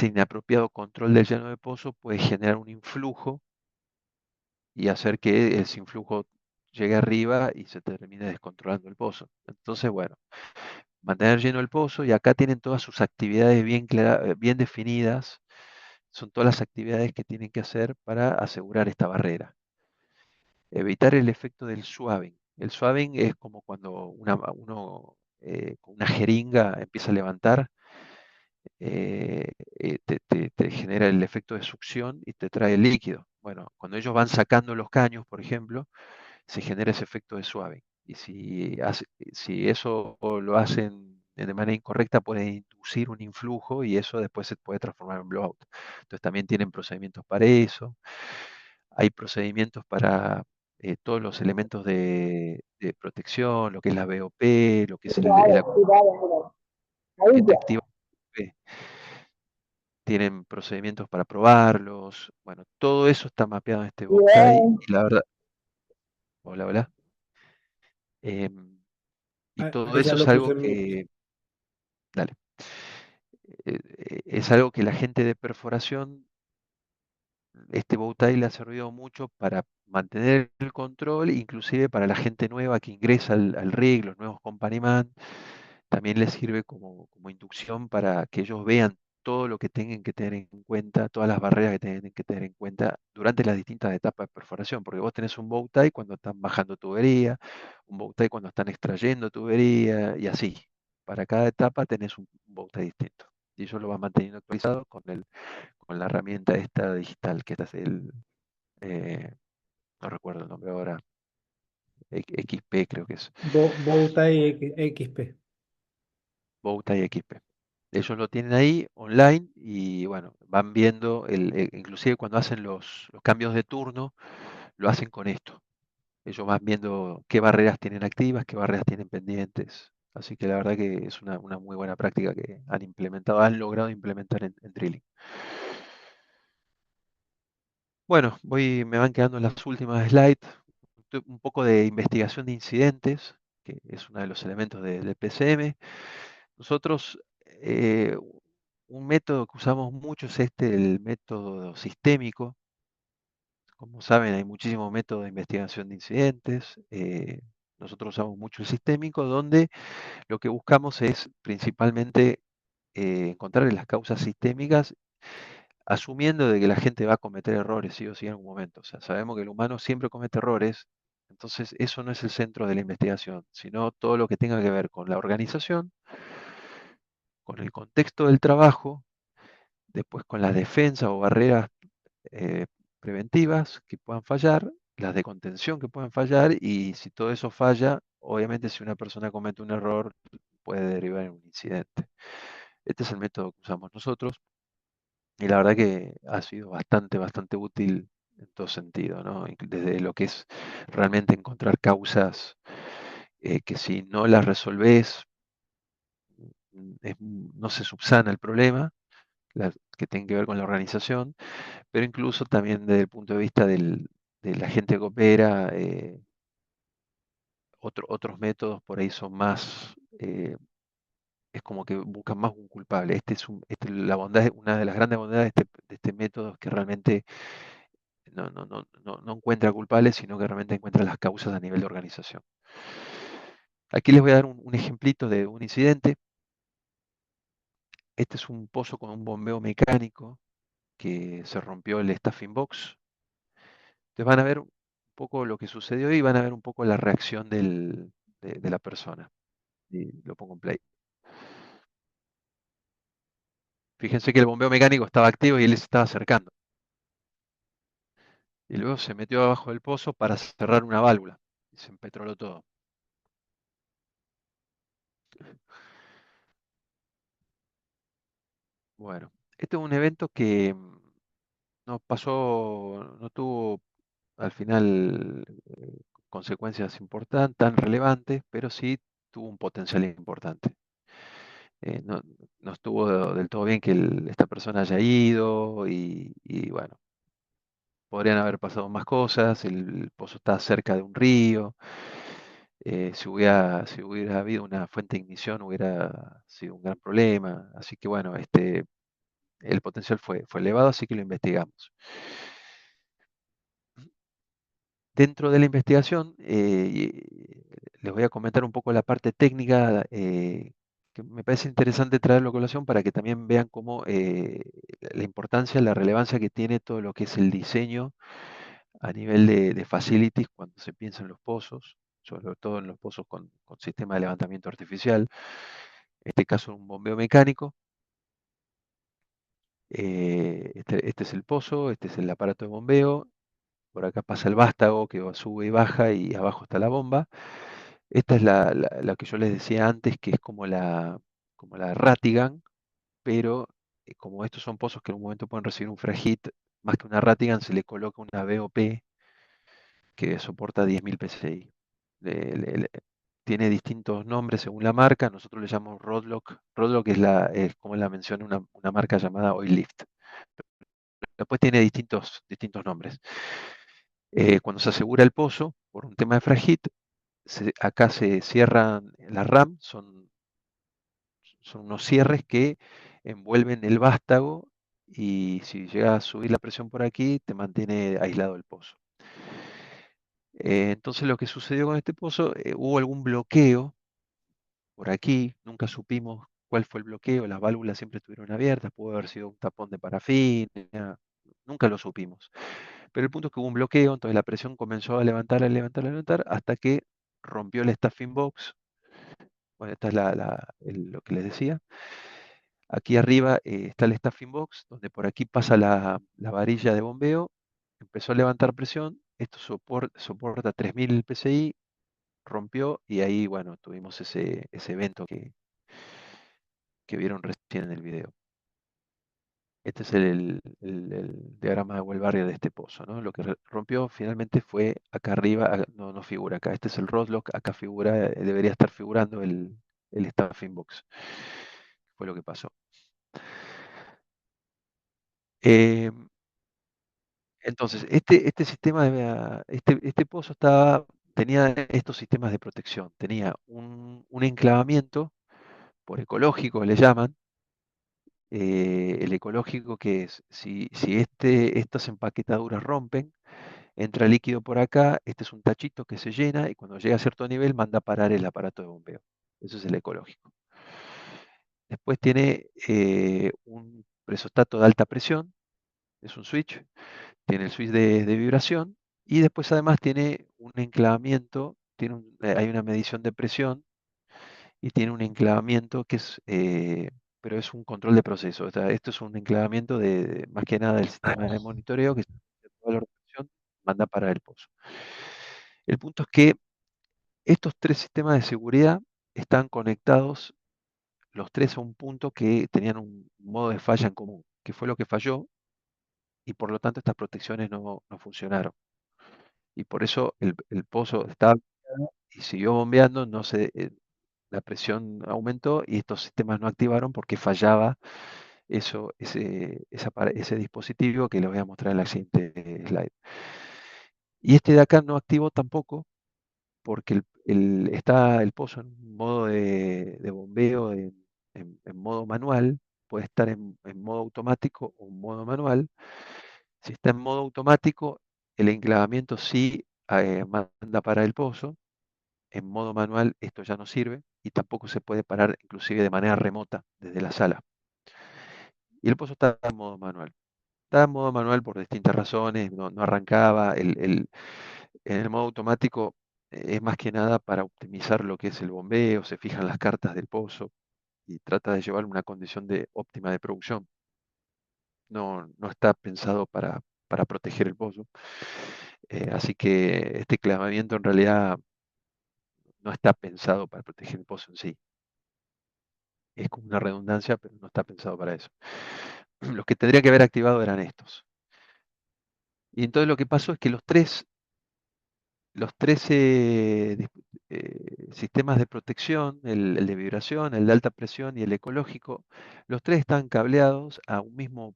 inapropiado control del lleno de pozo puede generar un influjo y hacer que ese influjo llegue arriba y se termine descontrolando el pozo. Entonces, bueno, mantener lleno el pozo, y acá tienen todas sus actividades bien definidas. Son todas las actividades que tienen que hacer para asegurar esta barrera. Evitar el efecto del swabbing. El swabbing es como cuando uno con una jeringa empieza a levantar, te genera el efecto de succión y te trae el líquido. Bueno, cuando ellos van sacando los caños, por ejemplo, se genera ese efecto de swabbing. Y si eso lo hacen de manera incorrecta, puede inducir un influjo y eso después se puede transformar en blowout. Entonces también tienen procedimientos para eso. Hay procedimientos para todos los elementos de protección, lo que es la BOP, lo que es el ambiente activo. Tienen procedimientos para probarlos. Bueno, todo eso está mapeado en este bowtie y la verdad, hola, hola. Y todo Ahí ya eso es lo puse algo en mute. dale, es algo que la gente de perforación, este bowtie le ha servido mucho para mantener el control, inclusive para la gente nueva que ingresa al rig, los nuevos companyman, también les sirve como inducción para que ellos vean todo lo que tengan que tener en cuenta, todas las barreras que tienen que tener en cuenta durante las distintas etapas de perforación, porque vos tenés un bow tie cuando están bajando tubería, un bow tie cuando están extrayendo tubería y así. Para cada etapa tenés un bow tie distinto. Y eso lo vas manteniendo actualizado con la herramienta esta digital, que es eh, no recuerdo el nombre ahora, XP creo que es, Bowtie XP. bow tie XP. Ellos lo tienen ahí online y bueno, van viendo, inclusive cuando hacen los cambios de turno, lo hacen con esto. Ellos van viendo qué barreras tienen activas, qué barreras tienen pendientes. Así que la verdad que es una muy buena práctica que han implementado, han logrado implementar en Drilling. Bueno, me van quedando las últimas slides. Un poco de investigación de incidentes, que es uno de los elementos del PCM. Nosotros, un método que usamos mucho es el método sistémico. Como saben, hay muchísimos métodos de investigación de incidentes. Nosotros usamos mucho el sistémico, donde lo que buscamos es principalmente encontrar las causas sistémicas, asumiendo de que la gente va a cometer errores sí o sí en algún momento. O sea, sabemos que el humano siempre comete errores, entonces eso no es el centro de la investigación, sino todo lo que tenga que ver con la organización, con el contexto del trabajo, después con las defensas o barreras eh, preventivas que puedan fallar, las de contención que puedan fallar, y si todo eso falla, obviamente si una persona comete un error, puede derivar en un incidente. Este es el método que usamos nosotros y la verdad que ha sido bastante útil en todo sentido, ¿no? Desde lo que es realmente encontrar causas que si no las resolvés, no se subsana el problema, que tienen que ver con la organización, pero incluso también desde el punto de vista de la gente que opera, otros métodos por ahí son más, es como que buscan más un culpable. La bondad, una de las grandes bondades de este método es que realmente no encuentra culpables, sino que realmente encuentra las causas a nivel de organización. Aquí les voy a dar un ejemplito de un incidente. Este es un pozo con un bombeo mecánico que se rompió el staffing box. Entonces van a ver un poco lo que sucedió y van a ver un poco la reacción de la persona. Y lo pongo en play. Fíjense que el bombeo mecánico estaba activo y él se estaba acercando. Y luego se metió abajo del pozo para cerrar una válvula. Y se empetroló todo. Bueno, este es un evento que no pasó, no tuvo al final consecuencias importantes, tan relevantes, pero sí tuvo un potencial importante. No estuvo del todo bien que esta persona haya ido y bueno, podrían haber pasado más cosas, el pozo está cerca de un río, si hubiera habido una fuente de ignición hubiera sido un gran problema, así que bueno, el potencial fue elevado, así que lo investigamos. Dentro de la investigación, les voy a comentar un poco la parte técnica, que me parece interesante traerlo a colación para que también vean cómo la importancia, la relevancia que tiene todo lo que es el diseño a nivel de facilities cuando se piensa en los pozos, sobre todo en los pozos con sistema de levantamiento artificial. En este caso, un bombeo mecánico. Este es el pozo, este es el aparato de bombeo. Por acá pasa el vástago que sube y baja y abajo está la bomba. Esta es la que yo les decía antes, que es como la Ratigan, pero como estos son pozos que en un momento pueden recibir un fragit, más que una Ratigan se le coloca una BOP que soporta 10.000 PSI. Tiene distintos nombres según la marca, nosotros le llamamos Rodlock. Rodlock es como la menciona una marca llamada Oil Lift. Después tiene distintos nombres. Cuando se asegura el pozo, por un tema de fragit, acá se cierran las RAM, son unos cierres que envuelven el vástago y si llega a subir la presión por aquí, te mantiene aislado el pozo. Entonces lo que sucedió con este pozo, hubo algún bloqueo por aquí, nunca supimos cuál fue el bloqueo, las válvulas siempre estuvieron abiertas, pudo haber sido un tapón de parafina, nunca lo supimos. Pero el punto es que hubo un bloqueo, entonces la presión comenzó a levantar, hasta que rompió el staffing box. Bueno, esta es lo que les decía. Aquí arriba está el staffing box, donde por aquí pasa la varilla de bombeo. Empezó a levantar presión. Esto soporta 3.000 PSI, rompió y ahí, bueno, tuvimos ese evento que vieron recién en el video. Este es el diagrama de well barrier de este pozo, ¿no? Lo que rompió finalmente fue acá arriba, no figura acá. Este es el Roslock, acá figura, debería estar figurando el staffing box. Fue lo que pasó. Eh, entonces, este sistema, este pozo tenía estos sistemas de protección. Tenía un enclavamiento por ecológico, le llaman. El ecológico que es, si estas empaquetaduras rompen, entra líquido por acá, este es un tachito que se llena y cuando llega a cierto nivel manda a parar el aparato de bombeo. Eso es el ecológico. Después tiene un presostato de alta presión, es un switch, tiene el switch de vibración y después además tiene un enclavamiento, hay una medición de presión y tiene un enclavamiento que es, pero es un control de proceso. O sea, esto es un enclavamiento más que nada del sistema de monitoreo que toda la organización manda para el pozo. El punto es que estos tres sistemas de seguridad están conectados los tres a un punto que tenían un modo de falla en común, que fue lo que falló y por lo tanto estas protecciones no funcionaron. Y por eso el pozo estaba y siguió bombeando, la presión aumentó y estos sistemas no activaron porque fallaba ese dispositivo que les voy a mostrar en la siguiente slide. Y este de acá no activó tampoco porque está el pozo en un modo de bombeo en modo manual, puede estar en modo automático o en modo manual. Si está en modo automático, el enclavamiento sí manda para el pozo. En modo manual esto ya no sirve y tampoco se puede parar inclusive de manera remota desde la sala. Y el pozo está en modo manual. Está en modo manual por distintas razones, no arrancaba. En el modo automático es más que nada para optimizar lo que es el bombeo, se fijan las cartas del pozo y trata de llevar una condición óptima de producción. No está pensado para proteger el pozo. Así que este clavamiento en realidad no está pensado para proteger el pozo en sí. Es como una redundancia, pero no está pensado para eso. Los que tendría que haber activado eran estos. Y entonces lo que pasó es que los tres sistemas de protección, el de vibración, el de alta presión y el ecológico, los tres están cableados a un mismo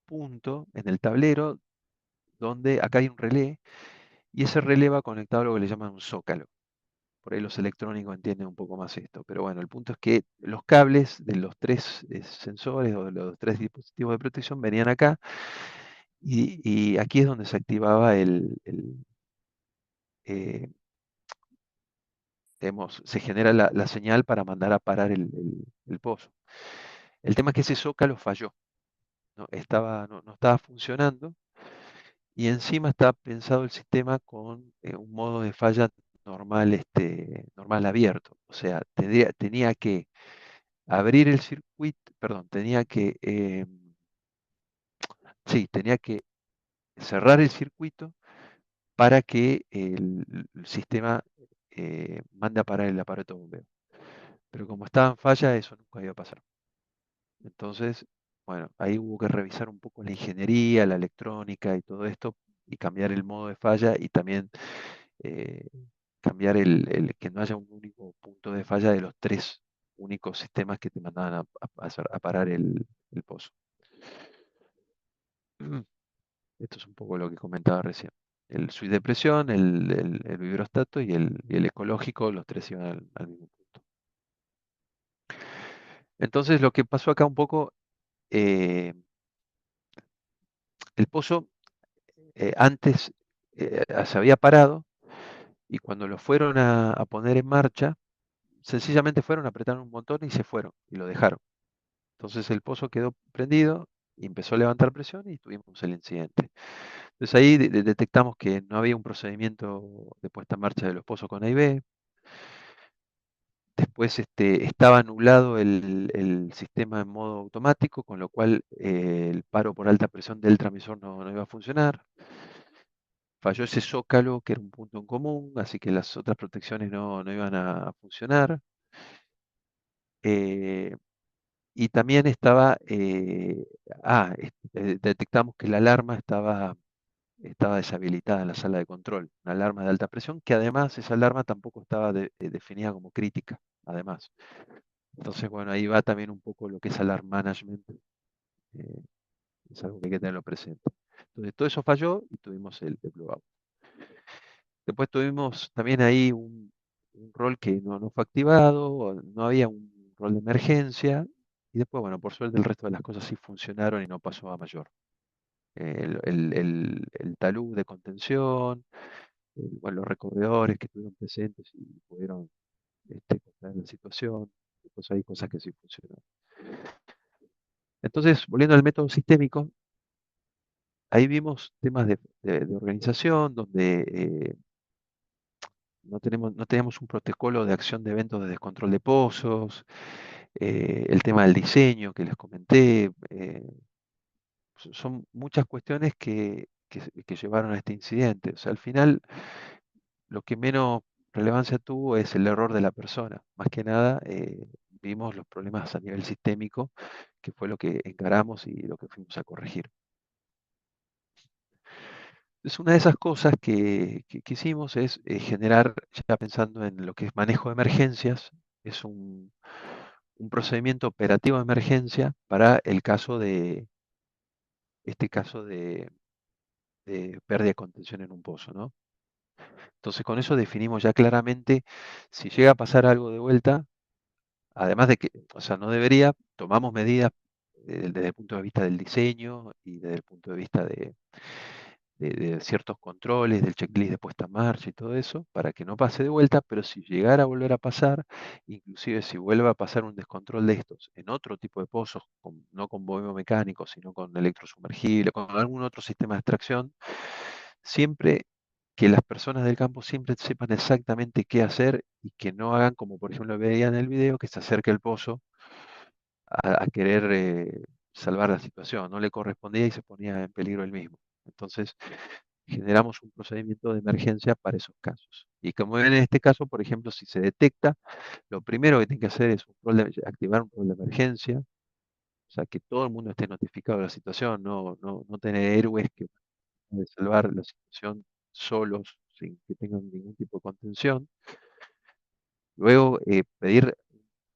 punto en el tablero, donde acá hay un relé, y ese relé va conectado a lo que le llaman un zócalo. Por ahí los electrónicos entienden un poco más esto, pero bueno, el punto es que los cables de los tres sensores o de los tres dispositivos de protección venían acá, y aquí es donde se activaba eh, se genera la señal para mandar a parar el pozo. El tema es que ese zócalo falló, no estaba funcionando y encima estaba pensado el sistema con un modo de falla normal, normal abierto. O sea, tenía que abrir el circuito, perdón, tenía que cerrar el circuito para que el sistema mande a parar el aparato de bombeo. Pero como estaba en falla, eso nunca iba a pasar. Entonces, bueno, ahí hubo que revisar un poco la ingeniería, la electrónica y todo esto, y cambiar el modo de falla y también eh, cambiar que no haya un único punto de falla de los tres únicos sistemas que te mandaban a parar el pozo. Esto es un poco lo que comentaba recién. El switch de presión, el vibrostato y el ecológico, los tres iban al mismo punto. Entonces, lo que pasó acá un poco, eh, el pozo antes se había parado y cuando lo fueron a poner en marcha, sencillamente fueron, apretaron un botón y se fueron y lo dejaron. Entonces el pozo quedó prendido y empezó a levantar presión y tuvimos el incidente. Entonces ahí detectamos que no había un procedimiento de puesta en marcha de los pozos con A y B. Después estaba anulado el sistema en modo automático, con lo cual el paro por alta presión del transmisor no iba a funcionar. Falló ese zócalo, que era un punto en común, así que las otras protecciones no iban a funcionar. Eh, Y también estaba, detectamos que la alarma estaba deshabilitada en la sala de control, una alarma de alta presión, que además esa alarma tampoco estaba definida como crítica, además. Entonces, bueno, ahí va también un poco lo que es alarm management, eh, es algo que hay que tenerlo presente. Entonces, todo eso falló y tuvimos el blowout. Después tuvimos también ahí un rol que no fue activado, no había un rol de emergencia, y después, bueno, por suerte el resto de las cosas sí funcionaron y no pasó a mayor. El talud de contención, bueno, los recorredores que estuvieron presentes y pudieron controlar la situación, después hay cosas que sí funcionaron. Entonces, volviendo al método sistémico, ahí vimos temas de organización, donde no teníamos un protocolo de acción de eventos de descontrol de pozos, el tema del diseño que les comenté, son muchas cuestiones que llevaron a este incidente. O sea, al final, lo que menos relevancia tuvo es el error de la persona. Más que nada, vimos los problemas a nivel sistémico, que fue lo que encaramos y lo que fuimos a corregir. Es una de esas cosas que hicimos es generar, ya pensando en lo que es manejo de emergencias, es un procedimiento operativo de emergencia para el caso este caso de pérdida de contención en un pozo, ¿no? Entonces con eso definimos ya claramente si llega a pasar algo de vuelta, además de que, o sea, no debería, tomamos medidas desde el punto de vista del diseño y desde el punto de vista de ciertos controles, del checklist de puesta en marcha y todo eso, para que no pase de vuelta, pero si llegara a volver a pasar, inclusive si vuelve a pasar un descontrol de estos en otro tipo de pozos, no con bombeo mecánico, sino con electrosumergible, con algún otro sistema de extracción, siempre que las personas del campo siempre sepan exactamente qué hacer y que no hagan como por ejemplo veía en el video, que se acerque el pozo a querer salvar la situación, no le correspondía y se ponía en peligro él mismo. Entonces, generamos un procedimiento de emergencia para esos casos. Y como en este caso, por ejemplo, si se detecta, lo primero que tiene que hacer es activar un rol de emergencia, o sea, que todo el mundo esté notificado de la situación, no tener héroes que pueden salvar la situación solos, sin que tengan ningún tipo de contención. Luego, pedir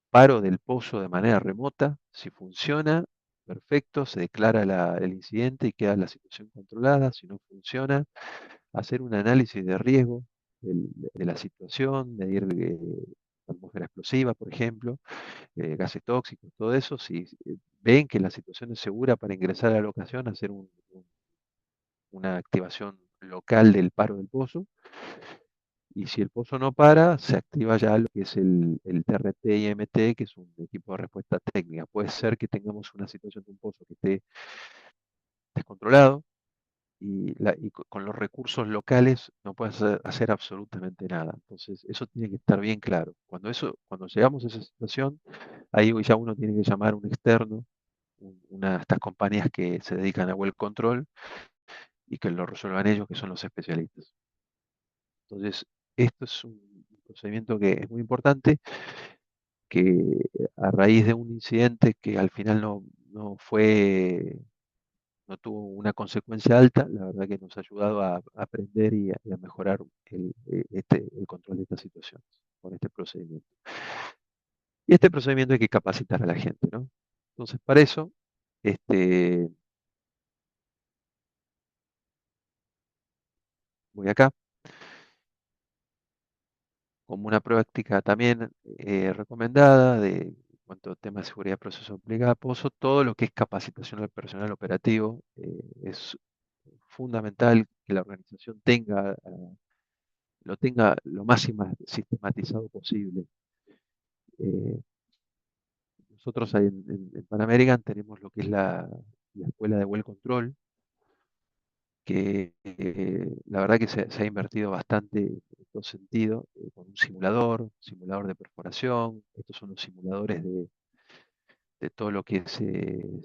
paro del pozo de manera remota. Si funciona, perfecto, se declara el incidente y queda la situación controlada. Si no funciona, hacer un análisis de riesgo de la situación, medir atmósfera explosiva, por ejemplo, gases tóxicos, todo eso. Si ven que la situación es segura para ingresar a la locación, hacer una activación local del paro del pozo. Y si el pozo no para, se activa ya lo que es el TRT y MT, que es un equipo de respuesta técnica. Puede ser que tengamos una situación de un pozo que esté descontrolado y con los recursos locales no puede hacer absolutamente nada. Entonces, eso tiene que estar bien claro. Cuando llegamos a esa situación, ahí ya uno tiene que llamar a un externo, una de estas compañías que se dedican a well control y que lo resuelvan ellos, que son los especialistas. Entonces, esto es un procedimiento que es muy importante, que a raíz de un incidente que al final no tuvo una consecuencia alta, la verdad que nos ha ayudado a aprender y a mejorar el control de esta situación con este procedimiento. Y este procedimiento hay que capacitar a la gente, ¿no? Entonces, para eso, este, voy acá, como una práctica también recomendada en cuanto a temas de seguridad de proceso aplicada a Pozo, todo lo que es capacitación al personal operativo es fundamental que la organización lo tenga lo más sistematizado posible. Eh, nosotros ahí en Pan American tenemos lo que es la escuela de Well Control, que la verdad que se ha invertido bastante en todo sentido, con un simulador de perforación. Estos son los simuladores de todo lo que es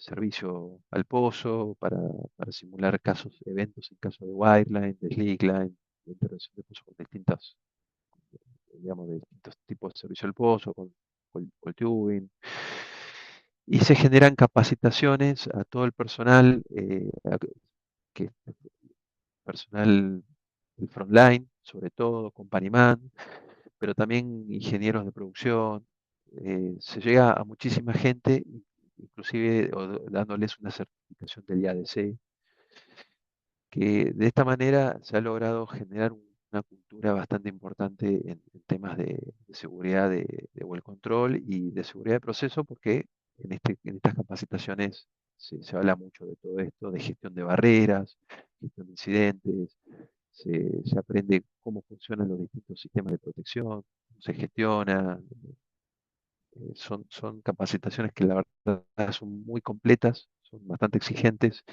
servicio al pozo, para simular eventos en caso de wireline, de slickline, de intervención de pozo con digamos, de distintos tipos de servicio al pozo, con coil tubing. Y se generan capacitaciones a todo el personal, que personal del frontline, sobre todo, companyman, pero también ingenieros de producción. Se llega a muchísima gente, inclusive dándoles una certificación del IADC, que de esta manera se ha logrado generar una cultura bastante importante en temas de seguridad de well control y de seguridad de proceso, porque en estas capacitaciones se habla mucho de todo esto, de gestión de barreras, gestión de incidentes, se aprende cómo funcionan los distintos sistemas de protección, cómo se gestiona. Son capacitaciones que la verdad son muy completas, son bastante exigentes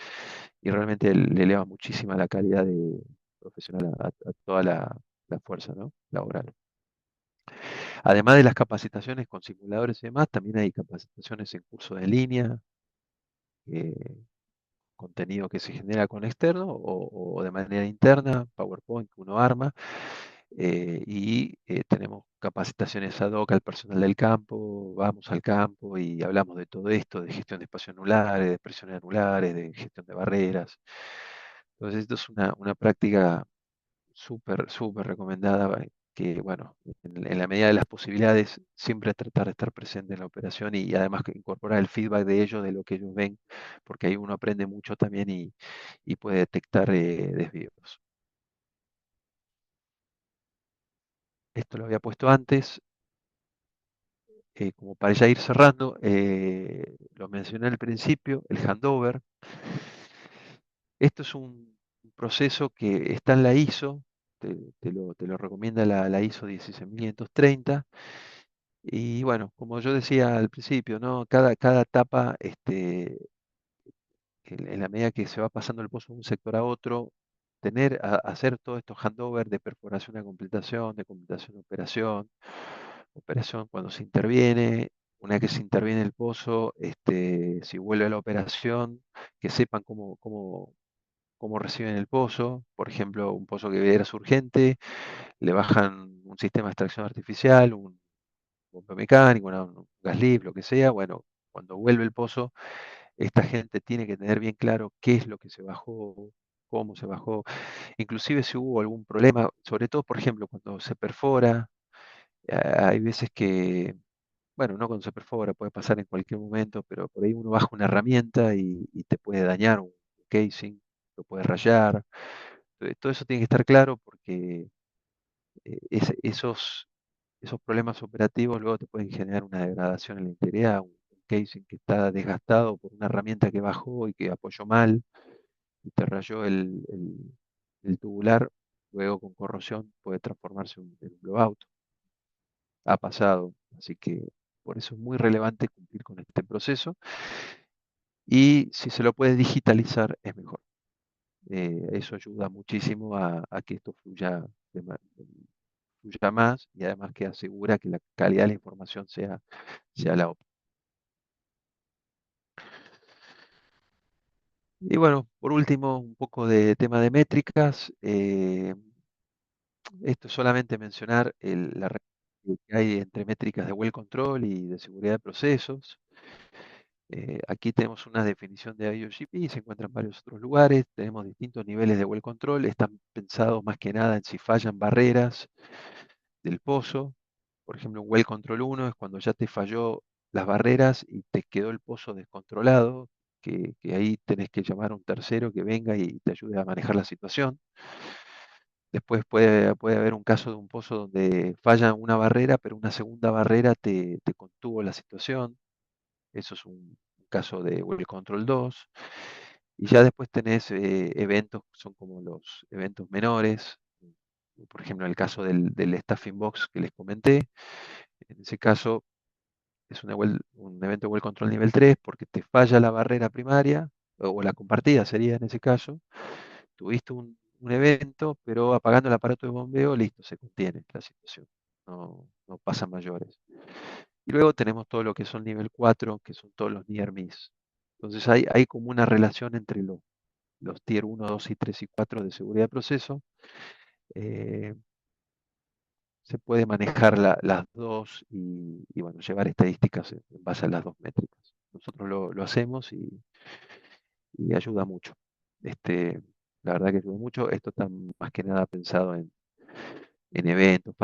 y realmente le eleva muchísima la calidad de profesional a toda la fuerza, ¿no?, laboral. Además de las capacitaciones con simuladores y demás, también hay capacitaciones en cursos en línea, eh, contenido que se genera con externo o de manera interna, PowerPoint que uno arma. Tenemos capacitaciones ad hoc al personal del campo, vamos al campo y hablamos de todo esto, de gestión de espacios anulares, de presiones anulares, de gestión de barreras. Entonces, esto es una práctica súper, súper recomendada, que, bueno, en la medida de las posibilidades, siempre tratar de estar presente en la operación y además que incorporar el feedback de ellos, de lo que ellos ven, porque ahí uno aprende mucho también y puede detectar desvíos. Esto lo había puesto antes, como para ya ir cerrando, lo mencioné al principio, el handover. Esto es un proceso que está en la ISO, te lo recomienda la ISO 16530. Y bueno, como yo decía al principio, ¿no? Cada etapa, en la medida que se va pasando el pozo de un sector a otro, hacer todos estos handover de perforación a completación a operación, operación cuando se interviene, una vez que se interviene el pozo, si vuelve a la operación, que sepan cómo reciben el pozo. Por ejemplo, un pozo que era urgente, le bajan un sistema de extracción artificial, un bomba mecánico, un gas lift, lo que sea. Bueno, cuando vuelve el pozo, esta gente tiene que tener bien claro qué es lo que se bajó, cómo se bajó, inclusive si hubo algún problema, sobre todo, por ejemplo, cuando se perfora. Hay veces que, bueno, no cuando se perfora, puede pasar en cualquier momento, pero por ahí uno baja una herramienta y te puede dañar un casing, lo puede rayar. Todo eso tiene que estar claro, porque esos problemas operativos luego te pueden generar una degradación en la integridad, un casing que está desgastado por una herramienta que bajó y que apoyó mal y te rayó el tubular, luego con corrosión puede transformarse en un blowout. Ha pasado, así que por eso es muy relevante cumplir con este proceso, y si se lo puede digitalizar es mejor. Eso ayuda muchísimo a que esto fluya más, y además que asegura que la calidad de la información sea la óptima. Y bueno, por último, un poco de tema de métricas. Esto es solamente mencionar la relación que hay entre métricas de well control y de seguridad de procesos. Aquí tenemos una definición de IOGP, se encuentra en varios otros lugares. Tenemos distintos niveles de well control, están pensados más que nada en si fallan barreras del pozo. Por ejemplo, un well control 1 es cuando ya te falló las barreras y te quedó el pozo descontrolado, que ahí tenés que llamar a un tercero que venga y te ayude a manejar la situación. Después puede haber un caso de un pozo donde falla una barrera, pero una segunda barrera te contuvo la situación. Eso es un caso de Well Control 2. Y ya después tenés eventos que son como los eventos menores. Por ejemplo, en el caso del Staffing Box que les comenté, en ese caso es un evento de Well Control nivel 3, porque te falla la barrera primaria, o la compartida sería en ese caso. Tuviste un evento, pero apagando el aparato de bombeo, listo, se contiene la situación. No pasa mayores. Y luego tenemos todo lo que son nivel 4, que son todos los near miss. Entonces hay como una relación entre los tier 1, 2 y 3 y 4 de seguridad de proceso. Eh, Se puede manejar las dos y, bueno, llevar estadísticas en base a las dos métricas. nosotros lo hacemos y ayuda mucho. La verdad que ayuda mucho. Esto está más que nada pensado en eventos,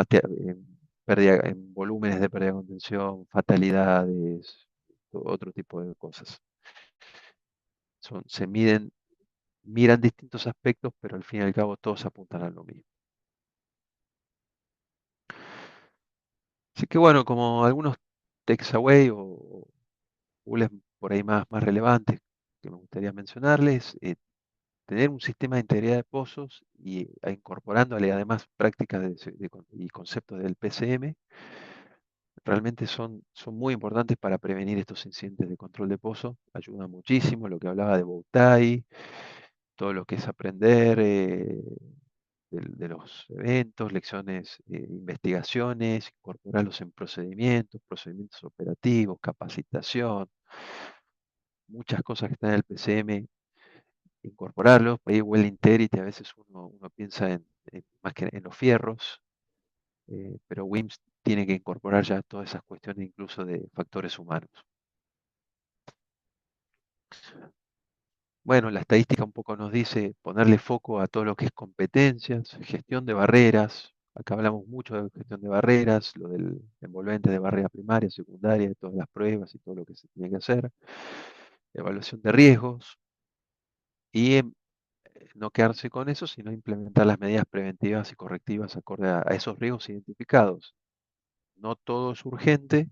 en volúmenes de pérdida de contención, fatalidades, otro tipo de cosas. Se miran distintos aspectos, pero al fin y al cabo todos apuntan a lo mismo. Así que bueno, como algunos takeaway o goals por ahí más relevantes que me gustaría mencionarles, tener un sistema de integridad de pozos y incorporándole además prácticas y conceptos del PCM, realmente son muy importantes para prevenir estos incidentes de control de pozo. Ayuda muchísimo lo que hablaba de Bowtie, todo lo que es aprender de los eventos, lecciones, investigaciones, incorporarlos en procedimientos operativos, capacitación, muchas cosas que están en el PCM, incorporarlos. Ahí Well Integrity, a veces uno piensa más que en los fierros, pero WIMS tiene que incorporar ya todas esas cuestiones incluso de factores humanos. Bueno, la estadística un poco nos dice ponerle foco a todo lo que es competencias, gestión de barreras. Acá hablamos mucho de gestión de barreras, lo del envolvente de barrera primaria, secundaria, de todas las pruebas y todo lo que se tiene que hacer. Evaluación de riesgos y no quedarse con eso, sino implementar las medidas preventivas y correctivas acorde a esos riesgos identificados. No todo es urgente,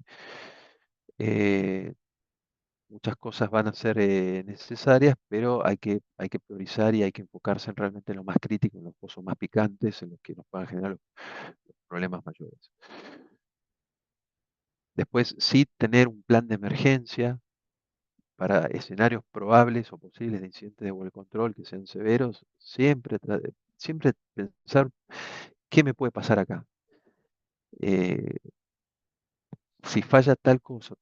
eh, muchas cosas van a ser necesarias, pero hay que priorizar y hay que enfocarse realmente en lo más crítico, en los pozos más picantes, en los que nos puedan generar los problemas mayores. Después, sí tener un plan de emergencia para escenarios probables o posibles de incidentes de vuelo control que sean severos, siempre pensar qué me puede pasar acá. Eh, si falla tal cosa,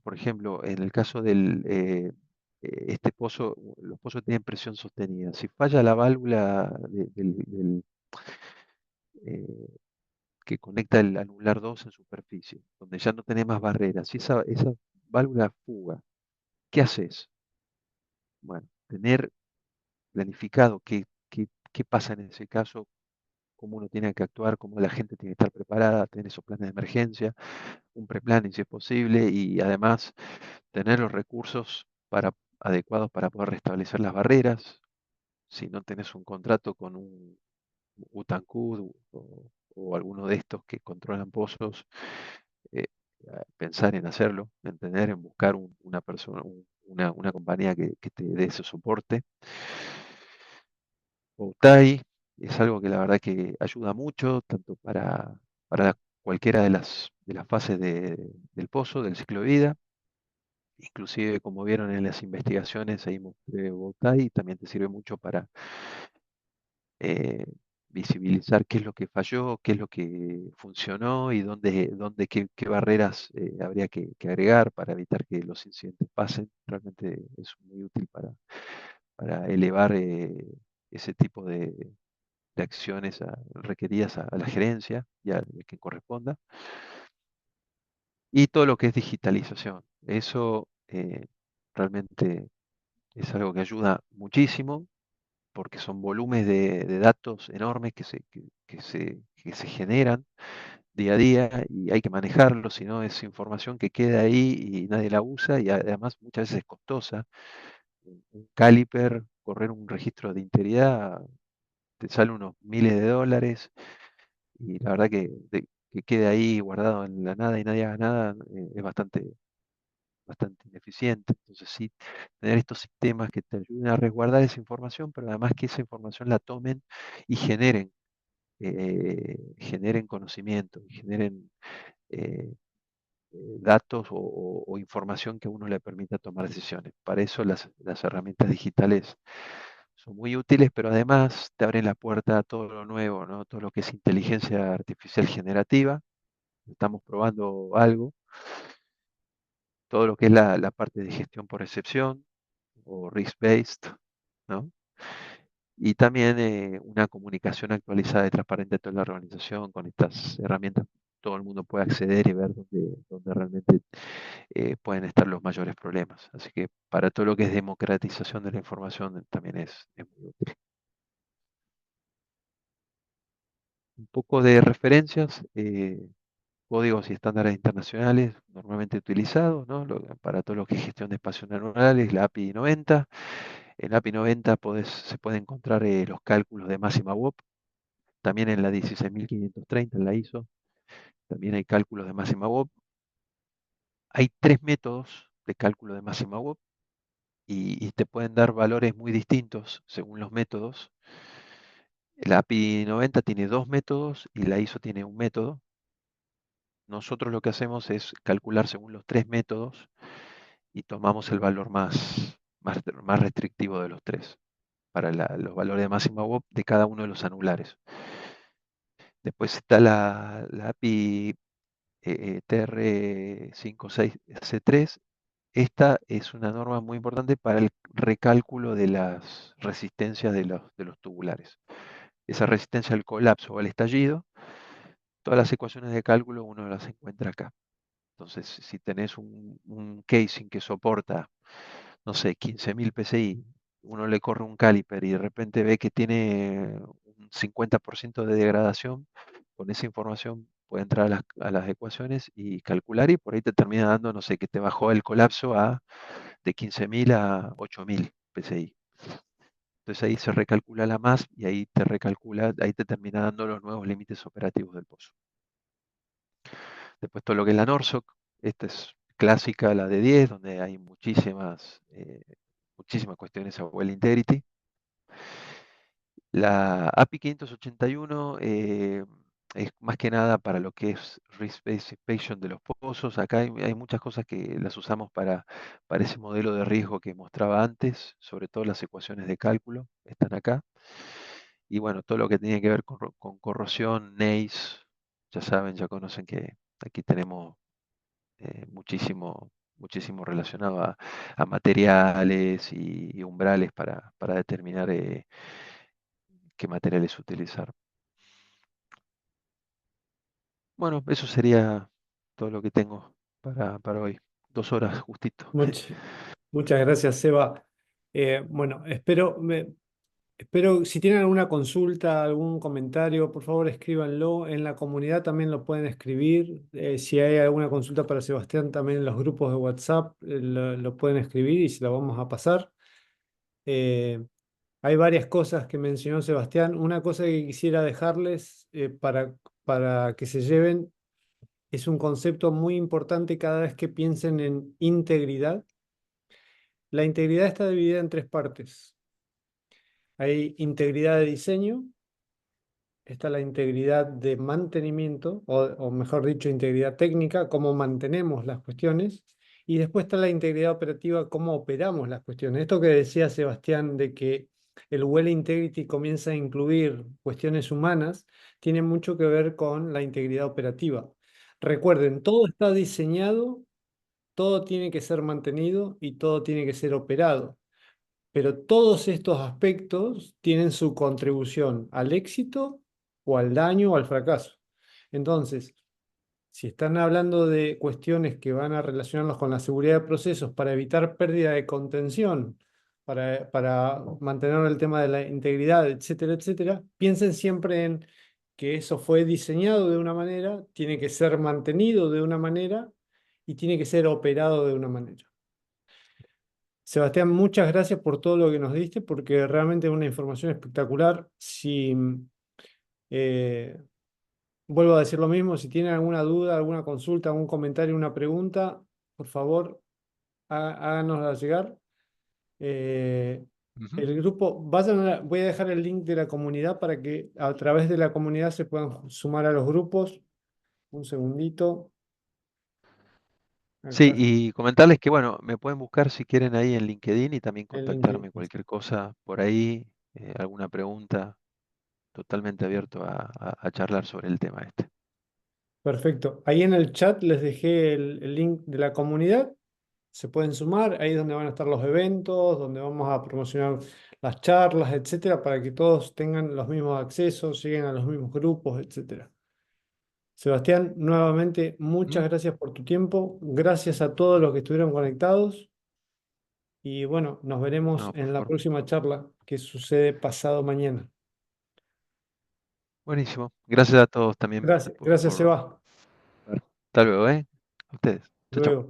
por ejemplo, en el caso este pozo, los pozos tienen presión sostenida. Si falla la válvula eh, que conecta el anular 2 en superficie, donde ya no tenés más barreras, si esa válvula fuga, ¿qué haces? Bueno, tener planificado qué pasa en ese caso, cómo uno tiene que actuar, cómo la gente tiene que estar preparada, tener esos planes de emergencia, un preplanning si es posible, y además tener los recursos adecuados para poder restablecer las barreras. Si no tenés un contrato con un Utancud o alguno de estos que controlan pozos, eh, pensar en hacerlo, en buscar una persona, una compañía que te dé ese soporte. Bowtie es algo que la verdad que ayuda mucho, tanto para cualquiera de las fases del pozo, del ciclo de vida. Inclusive, como vieron en las investigaciones, ahí mostré Bowtie, también te sirve mucho para eh, visibilizar qué es lo que falló, qué es lo que funcionó y qué barreras habría que agregar para evitar que los incidentes pasen. Realmente es muy útil para elevar ese tipo de acciones requeridas a la gerencia y a quien corresponda. Y todo lo que es digitalización. Eso realmente es algo que ayuda muchísimo porque son volúmenes de datos enormes que se generan día a día y hay que manejarlo, si no es información que queda ahí y nadie la usa y además muchas veces es costosa. Un caliper, correr un registro de integridad, te sale unos miles de dólares y la verdad que quede ahí guardado en la nada y nadie haga nada es bastante ineficiente. Entonces sí, tener estos sistemas que te ayuden a resguardar esa información, pero además que esa información la tomen y generen conocimiento, y generen eh, datos o información que a uno le permita tomar decisiones. Para eso las herramientas digitales son muy útiles, pero además te abren la puerta a todo lo nuevo, ¿no? Todo lo que es inteligencia artificial generativa. Estamos probando algo, todo lo que es la parte de gestión por excepción o risk-based, ¿no? Y también una comunicación actualizada y transparente de toda la organización con estas herramientas todo el mundo pueda acceder y ver dónde realmente pueden estar los mayores problemas. Así que para todo lo que es democratización de la información también es muy útil. Un poco de referencias, códigos y estándares internacionales normalmente utilizados, ¿no? Para todo lo que es gestión de espacios neuronales, la API 90. En la API 90 se pueden encontrar los cálculos de máxima WOP. También en la 16530, en la ISO, también hay cálculos de máxima WOP. Hay 3 métodos de cálculo de máxima WOP y te pueden dar valores muy distintos según los métodos. La API 90 tiene 2 métodos y la ISO tiene un método. Nosotros lo que hacemos es calcular según los 3 métodos y tomamos el valor más restrictivo de los 3 para los valores de máxima WOP de cada uno de los anulares. Después está la API TR56C3. Esta es una norma muy importante para el recálculo de las resistencias de los tubulares. Esa resistencia al colapso o al estallido, todas las ecuaciones de cálculo uno las encuentra acá. Entonces, si tenés un casing que soporta, no sé, 15.000 PSI, uno le corre un caliper y de repente ve que tiene un 50% de degradación, con esa información puede entrar a las ecuaciones y calcular y por ahí te termina dando, no sé, que te bajó el colapso de 15.000 a 8.000 PSI. Entonces ahí se recalcula la más y ahí te termina dando los nuevos límites operativos del pozo. Después todo lo que es la NORSOC, esta es clásica, la de 10, donde hay muchísimas cuestiones a well integrity. La API 581 es más que nada para lo que es risk-based inspection de los pozos. Acá hay muchas cosas que las usamos para ese modelo de riesgo que mostraba antes, sobre todo las ecuaciones de cálculo están acá. Y bueno, todo lo que tiene que ver con corrosión, NACE, ya saben, ya conocen que aquí tenemos muchísimo relacionado a materiales y umbrales para determinar qué materiales utilizar. Bueno, eso sería todo lo que tengo para hoy. 2 horas justito. Muchas gracias, Seba. Bueno, espero, si tienen alguna consulta, algún comentario, por favor escríbanlo. En la comunidad también lo pueden escribir. Si hay alguna consulta para Sebastián, también en los grupos de WhatsApp lo pueden escribir y se lo vamos a pasar. Hay varias cosas que mencionó Sebastián. Una cosa que quisiera dejarles para que se lleven es un concepto muy importante cada vez que piensen en integridad. La integridad está dividida en 3 partes. Hay integridad de diseño, está la integridad de mantenimiento, o mejor dicho, integridad técnica, cómo mantenemos las cuestiones, y después está la integridad operativa, cómo operamos las cuestiones. Esto que decía Sebastián de que el Well Integrity comienza a incluir cuestiones humanas, tiene mucho que ver con la integridad operativa. Recuerden, todo está diseñado, todo tiene que ser mantenido y todo tiene que ser operado. Pero todos estos aspectos tienen su contribución al éxito o al daño o al fracaso. Entonces, si están hablando de cuestiones que van a relacionarlos con la seguridad de procesos para evitar pérdida de contención, para mantener el tema de la integridad, etcétera, etcétera, piensen siempre en que eso fue diseñado de una manera, tiene que ser mantenido de una manera y tiene que ser operado de una manera. Sebastián, muchas gracias por todo lo que nos diste, porque realmente es una información espectacular. Si eh, vuelvo a decir lo mismo, si tienen alguna duda, alguna consulta, algún comentario, una pregunta, por favor, háganosla llegar. Eh, Ujú. el grupo, voy a dejar el link de la comunidad para que a través de la comunidad se puedan sumar a los grupos. Un segundito. Sí, Acá y comentarles que, bueno, me pueden buscar si quieren ahí en LinkedIn y también el link. contactarme cualquier cosa por ahí, alguna pregunta, totalmente abierto a charlar sobre el tema este. Perfecto. Ahí en el chat les dejé el link de la comunidad. Se pueden sumar, ahí es donde van a estar los eventos, donde vamos a promocionar las charlas, etcétera, para que todos tengan los mismos accesos, lleguen a los mismos grupos, etcétera. Sebastián, nuevamente, muchas ¿Mm? gracias por tu tiempo. Gracias a todos los que estuvieron conectados. Y bueno, nos veremos No, por en la favor. próxima charla que sucede pasado mañana. Buenísimo. Gracias a todos también Gracias, gracias, Seba. Hasta luego, ¿eh? A ustedes. Chau, chau. Luego.